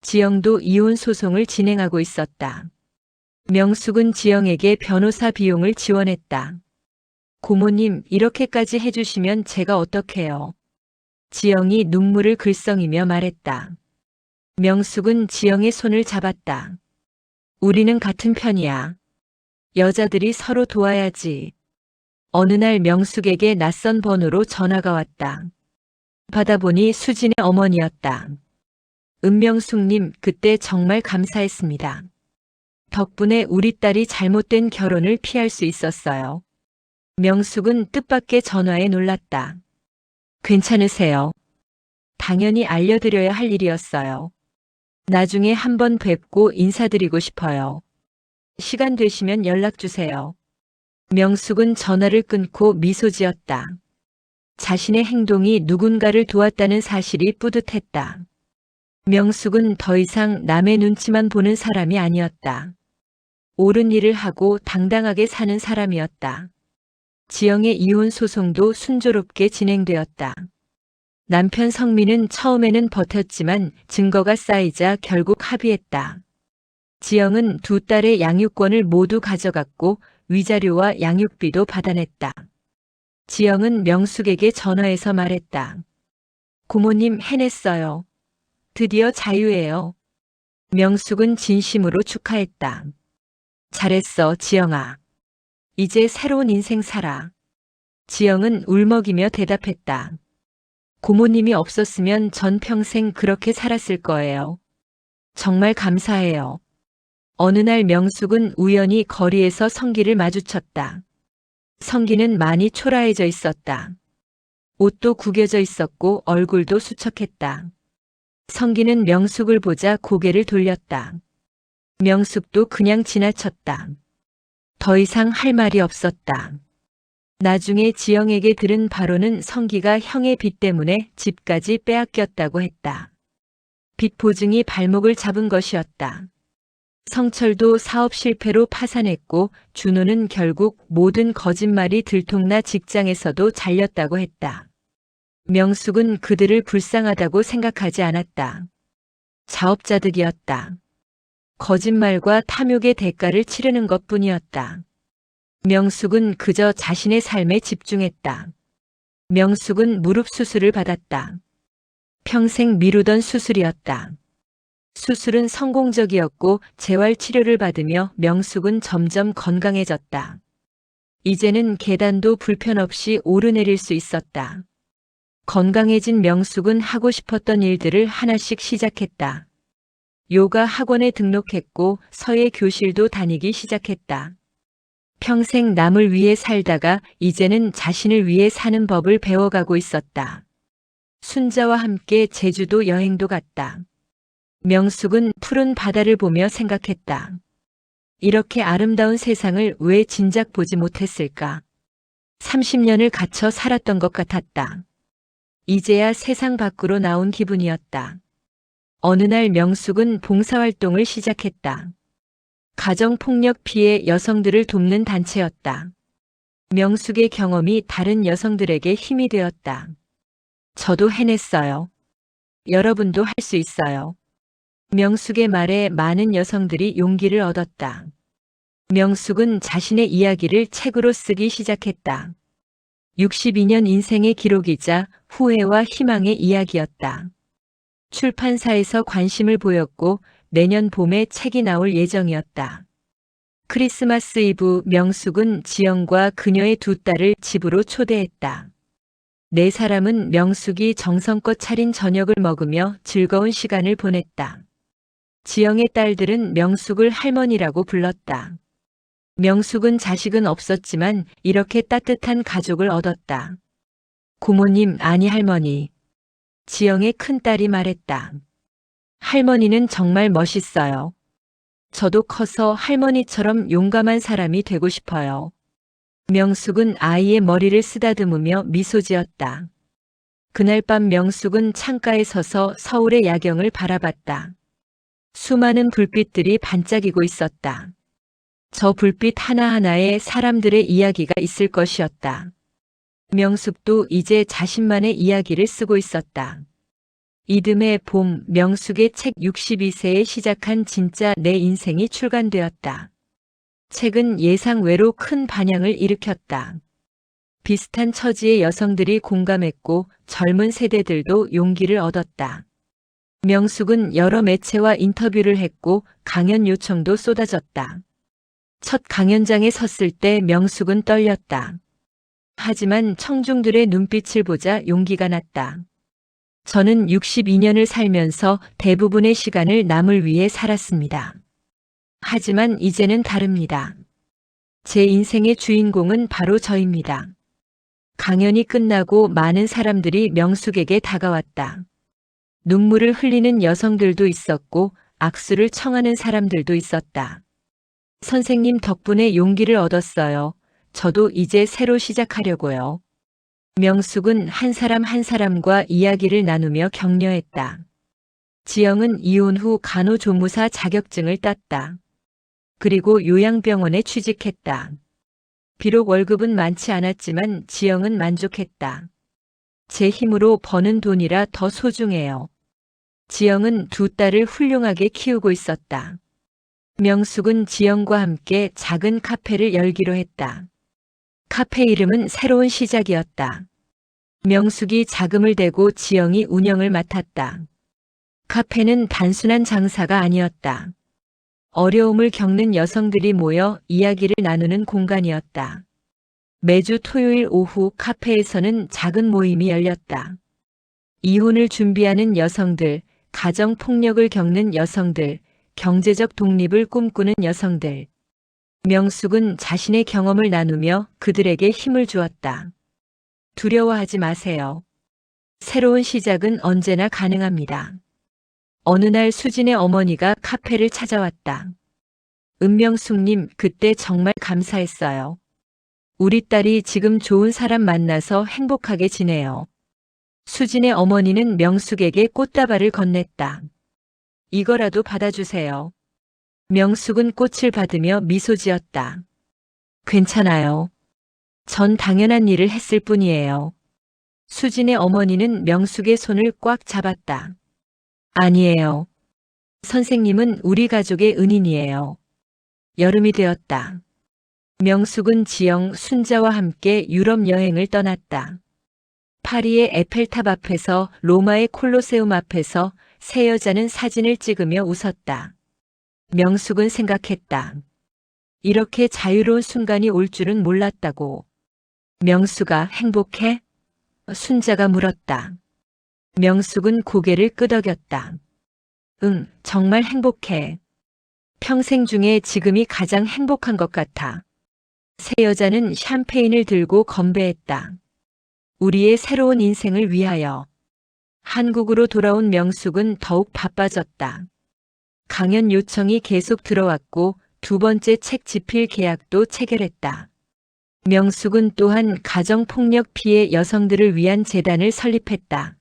지영도 이혼 소송을 진행하고 있었다. 명숙은 지영에게 변호사 비용을 지원했다. 고모님, 이렇게까지 해주시면 제가 어떡해요? 지영이 눈물을 글썽이며 말했다. 명숙은 지영의 손을 잡았다. 우리는 같은 편이야. 여자들이 서로 도와야지. 어느 날 명숙에게 낯선 번호로 전화가 왔다. 받아보니 수진의 어머니였다. 은명숙님, 그때 정말 감사했습니다. 덕분에 우리 딸이 잘못된 결혼을 피할 수 있었어요. 명숙은 뜻밖의 전화에 놀랐다. 괜찮으세요? 당연히 알려드려야 할 일이었어요. 나중에 한번 뵙고 인사드리고 싶어요. 시간 되시면 연락 주세요. 명숙은 전화를 끊고 미소 지었다. 자신의 행동이 누군가를 도왔다는 사실이 뿌듯했다. 명숙은 더 이상 남의 눈치만 보는 사람이 아니었다. 옳은 일을 하고 당당하게 사는 사람이었다. 지영의 이혼 소송도 순조롭게 진행되었다. 남편 성민은 처음에는 버텼지만 증거가 쌓이자 결국 합의했다. 지영은 두 딸의 양육권을 모두 가져갔고 위자료와 양육비도 받아냈다. 지영은 명숙에게 전화해서 말했다. 고모님, 해냈어요. 드디어 자유예요. 명숙은 진심으로 축하했다. 잘했어, 지영아. 이제 새로운 인생 살아. 지영은 울먹이며 대답했다. 고모님이 없었으면 전 평생 그렇게 살았을 거예요. 정말 감사해요. 어느 날 명숙은 우연히 거리에서 성기를 마주쳤다. 성기는 많이 초라해져 있었다. 옷도 구겨져 있었고 얼굴도 수척했다. 성기는 명숙을 보자 고개를 돌렸다. 명숙도 그냥 지나쳤다. 더 이상 할 말이 없었다. 나중에 지영에게 들은 바로는 성기가 형의 빚 때문에 집까지 빼앗겼다고 했다. 빚 보증이 발목을 잡은 것이었다. 성철도 사업 실패로 파산했고 준호는 결국 모든 거짓말이 들통나 직장에서도 잘렸다고 했다. 명숙은 그들을 불쌍하다고 생각하지 않았다. 자업자득이었다. 거짓말과 탐욕의 대가를 치르는 것뿐이었다. 명숙은 그저 자신의 삶에 집중했다. 명숙은 무릎 수술을 받았다. 평생 미루던 수술이었다. 수술은 성공적이었고 재활 치료를 받으며 명숙은 점점 건강해졌다. 이제는 계단도 불편 없이 오르내릴 수 있었다. 건강해진 명숙은 하고 싶었던 일들을 하나씩 시작했다. 요가 학원에 등록했고 서예 교실도 다니기 시작했다. 평생 남을 위해 살다가 이제는 자신을 위해 사는 법을 배워가고 있었다. 순자와 함께 제주도 여행도 갔다. 명숙은 푸른 바다를 보며 생각했다. 이렇게 아름다운 세상을 왜 진작 보지 못했을까? 30년을 갇혀 살았던 것 같았다. 이제야 세상 밖으로 나온 기분이었다. 어느 날 명숙은 봉사활동을 시작했다. 가정폭력 피해 여성들을 돕는 단체였다. 명숙의 경험이 다른 여성들에게 힘이 되었다. 저도 해냈어요. 여러분도 할 수 있어요. 명숙의 말에 많은 여성들이 용기를 얻었다. 명숙은 자신의 이야기를 책으로 쓰기 시작했다. 62년 인생의 기록이자 후회와 희망의 이야기였다. 출판사에서 관심을 보였고 내년 봄에 책이 나올 예정이었다. 크리스마스 이브 명숙은 지영과 그녀의 두 딸을 집으로 초대했다. 네 사람은 명숙이 정성껏 차린 저녁을 먹으며 즐거운 시간을 보냈다. 지영의 딸들은 명숙을 할머니라고 불렀다. 명숙은 자식은 없었지만 이렇게 따뜻한 가족을 얻었다. 고모님, 아니 할머니. 지영의 큰딸이 말했다. 할머니는 정말 멋있어요. 저도 커서 할머니처럼 용감한 사람이 되고 싶어요. 명숙은 아이의 머리를 쓰다듬으며 미소 지었다. 그날 밤 명숙은 창가에 서서 서울의 야경을 바라봤다. 수많은 불빛들이 반짝이고 있었다. 저 불빛 하나하나에 사람들의 이야기가 있을 것이었다. 명숙도 이제 자신만의 이야기를 쓰고 있었다. 이듬해 봄 명숙의 책 62세에 시작한 진짜 내 인생이 출간되었다. 책은 예상외로 큰 반향을 일으켰다. 비슷한 처지의 여성들이 공감했고 젊은 세대들도 용기를 얻었다. 명숙은 여러 매체와 인터뷰를 했고 강연 요청도 쏟아졌다. 첫 강연장에 섰을 때 명숙은 떨렸다. 하지만 청중들의 눈빛을 보자 용기가 났다. 저는 62년을 살면서 대부분의 시간을 남을 위해 살았습니다. 하지만 이제는 다릅니다. 제 인생의 주인공은 바로 저입니다. 강연이 끝나고 많은 사람들이 명숙에게 다가왔다. 눈물을 흘리는 여성들도 있었고 악수를 청하는 사람들도 있었다. 선생님 덕분에 용기를 얻었어요. 저도 이제 새로 시작하려고요. 명숙은 한 사람 한 사람과 이야기를 나누며 격려했다. 지영은 이혼 후 간호조무사 자격증을 땄다. 그리고 요양병원에 취직했다. 비록 월급은 많지 않았지만 지영은 만족했다. 제 힘으로 버는 돈이라 더 소중해요. 지영은 두 딸을 훌륭하게 키우고 있었다. 명숙은 지영과 함께 작은 카페를 열기로 했다. 카페 이름은 새로운 시작이었다. 명숙이 자금을 대고 지영이 운영을 맡았다. 카페는 단순한 장사가 아니었다. 어려움을 겪는 여성들이 모여 이야기를 나누는 공간이었다. 매주 토요일 오후 카페에서는 작은 모임이 열렸다. 이혼을 준비하는 여성들, 가정 폭력을 겪는 여성들, 경제적 독립을 꿈꾸는 여성들. 명숙은 자신의 경험을 나누며 그들에게 힘을 주었다. 두려워하지 마세요. 새로운 시작은 언제나 가능합니다. 어느 날 수진의 어머니가 카페를 찾아왔다. 은명숙님, 그때 정말 감사했어요. 우리 딸이 지금 좋은 사람 만나서 행복하게 지내요. 수진의 어머니는 명숙에게 꽃다발을 건넸다. 이거라도 받아주세요. 명숙은 꽃을 받으며 미소 지었다. 괜찮아요. 전 당연한 일을 했을 뿐이에요. 수진의 어머니는 명숙의 손을 꽉 잡았다. 아니에요. 선생님은 우리 가족의 은인이에요. 여름이 되었다. 명숙은 지영, 순자와 함께 유럽 여행을 떠났다. 파리의 에펠탑 앞에서, 로마의 콜로세움 앞에서 세 여자는 사진을 찍으며 웃었다. 명숙은 생각했다. 이렇게 자유로운 순간이 올 줄은 몰랐다고. 명숙아, 행복해? 순자가 물었다. 명숙은 고개를 끄덕였다. 응, 정말 행복해. 평생 중에 지금이 가장 행복한 것 같아. 세 여자는 샴페인을 들고 건배했다. 우리의 새로운 인생을 위하여. 한국으로 돌아온 명숙은 더욱 바빠졌다. 강연 요청이 계속 들어왔고 두 번째 책 집필 계약도 체결했다. 명숙은 또한 가정폭력 피해 여성들을 위한 재단을 설립했다.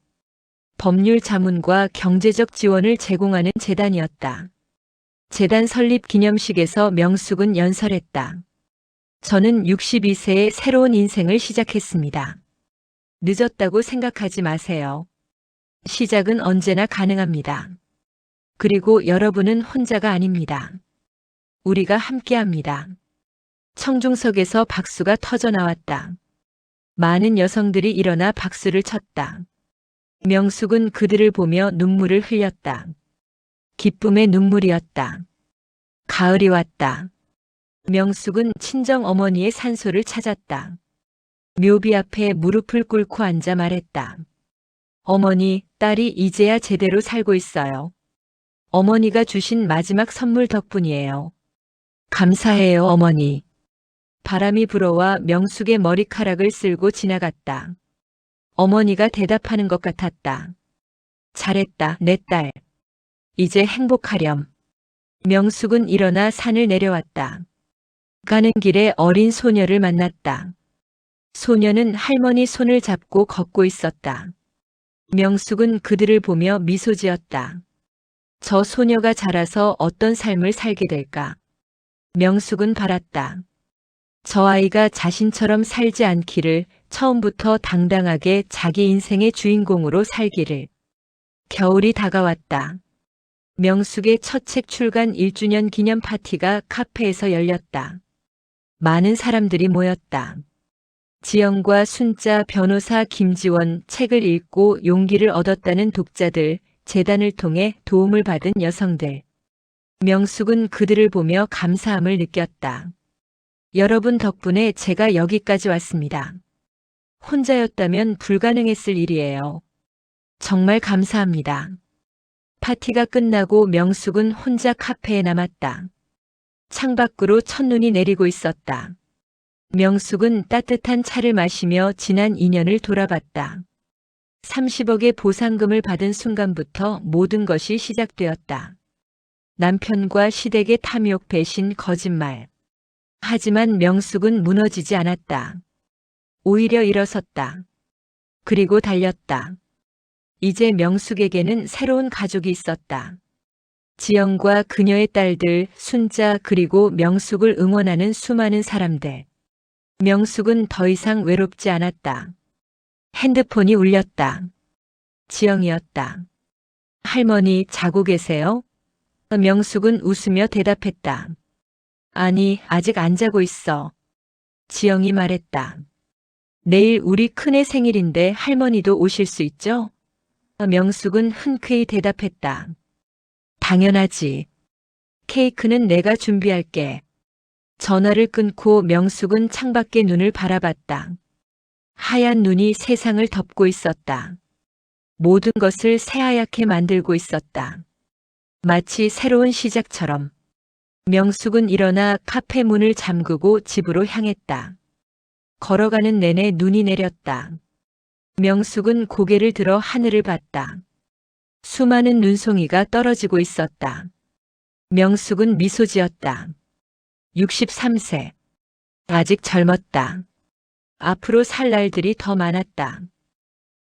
법률 자문과 경제적 지원을 제공하는 재단이었다. 재단 설립 기념식에서 명숙은 연설했다. 저는 62세의 새로운 인생을 시작했습니다. 늦었다고 생각하지 마세요. 시작은 언제나 가능합니다. 그리고 여러분은 혼자가 아닙니다. 우리가 함께합니다. 청중석에서 박수가 터져 나왔다. 많은 여성들이 일어나 박수를 쳤다. 명숙은 그들을 보며 눈물을 흘렸다. 기쁨의 눈물이었다. 가을이 왔다. 명숙은 친정 어머니의 산소를 찾았다. 묘비 앞에 무릎을 꿇고 앉아 말했다. 어머니, 딸이 이제야 제대로 살고 있어요. 어머니가 주신 마지막 선물 덕분이에요. 감사해요, 어머니. 바람이 불어와 명숙의 머리카락을 쓸고 지나갔다. 어머니가 대답하는 것 같았다. 잘했다, 내 딸. 이제 행복하렴. 명숙은 일어나 산을 내려왔다. 가는 길에 어린 소녀를 만났다. 소녀는 할머니 손을 잡고 걷고 있었다. 명숙은 그들을 보며 미소 지었다. 저 소녀가 자라서 어떤 삶을 살게 될까? 명숙은 바랐다. 저 아이가 자신처럼 살지 않기를, 처음부터 당당하게 자기 인생의 주인공으로 살기를. 겨울이 다가왔다. 명숙의 첫 책 출간 1주년 기념 파티가 카페에서 열렸다. 많은 사람들이 모였다. 지영과 순자, 변호사 김지원, 책을 읽고 용기를 얻었다는 독자들, 재단을 통해 도움을 받은 여성들. 명숙은 그들을 보며 감사함을 느꼈다. 여러분 덕분에 제가 여기까지 왔습니다. 혼자였다면 불가능했을 일이에요. 정말 감사합니다. 파티가 끝나고 명숙은 혼자 카페에 남았다. 창밖으로 첫눈이 내리고 있었다. 명숙은 따뜻한 차를 마시며 지난 인연을 돌아봤다. 30억의 보상금을 받은 순간부터 모든 것이 시작되었다. 남편과 시댁의 탐욕, 배신, 거짓말. 하지만 명숙은 무너지지 않았다. 오히려 일어섰다. 그리고 달렸다. 이제 명숙에게는 새로운 가족이 있었다. 지영과 그녀의 딸들, 순자, 그리고 명숙을 응원하는 수많은 사람들. 명숙은 더 이상 외롭지 않았다. 핸드폰이 울렸다. 지영이었다. 할머니, 자고 계세요? 명숙은 웃으며 대답했다. 아니, 아직 안 자고 있어. 지영이 말했다. 내일 우리 큰애 생일인데 할머니도 오실 수 있죠? 명숙은 흔쾌히 대답했다. 당연하지. 케이크는 내가 준비할게. 전화를 끊고 명숙은 창밖의 눈을 바라봤다. 하얀 눈이 세상을 덮고 있었다. 모든 것을 새하얗게 만들고 있었다. 마치 새로운 시작처럼. 명숙은 일어나 카페 문을 잠그고 집으로 향했다. 걸어가는 내내 눈이 내렸다. 명숙은 고개를 들어 하늘을 봤다. 수많은 눈송이가 떨어지고 있었다. 명숙은 미소 지었다. 63세. 아직 젊었다. 앞으로 살 날들이 더 많았다.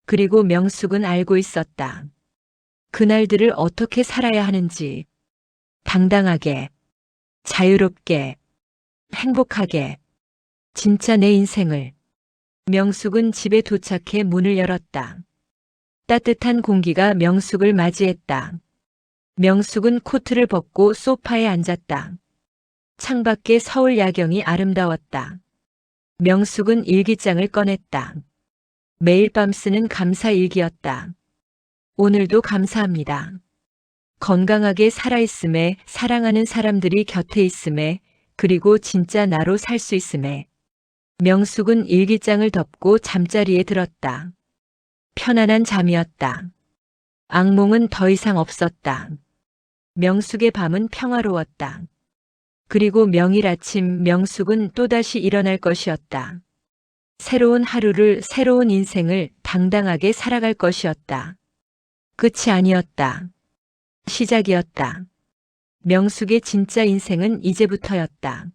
그리고 명숙은 알고 있었다. 그날들을 어떻게 살아야 하는지. 당당하게, 자유롭게, 행복하게. 진짜 내 인생을. 명숙은 집에 도착해 문을 열었다. 따뜻한 공기가 명숙을 맞이했다. 명숙은 코트를 벗고 소파에 앉았다. 창밖의 서울 야경이 아름다웠다. 명숙은 일기장을 꺼냈다. 매일 밤 쓰는 감사 일기였다. 오늘도 감사합니다. 건강하게 살아있음에, 사랑하는 사람들이 곁에 있음에, 그리고 진짜 나로 살 수 있음에. 명숙은 일기장을 덮고 잠자리에 들었다. 편안한 잠이었다. 악몽은 더 이상 없었다. 명숙의 밤은 평화로웠다. 그리고 명일 아침 명숙은 또다시 일어날 것이었다. 새로운 하루를, 새로운 인생을 당당하게 살아갈 것이었다. 끝이 아니었다. 시작이었다. 명숙의 진짜 인생은 이제부터였다.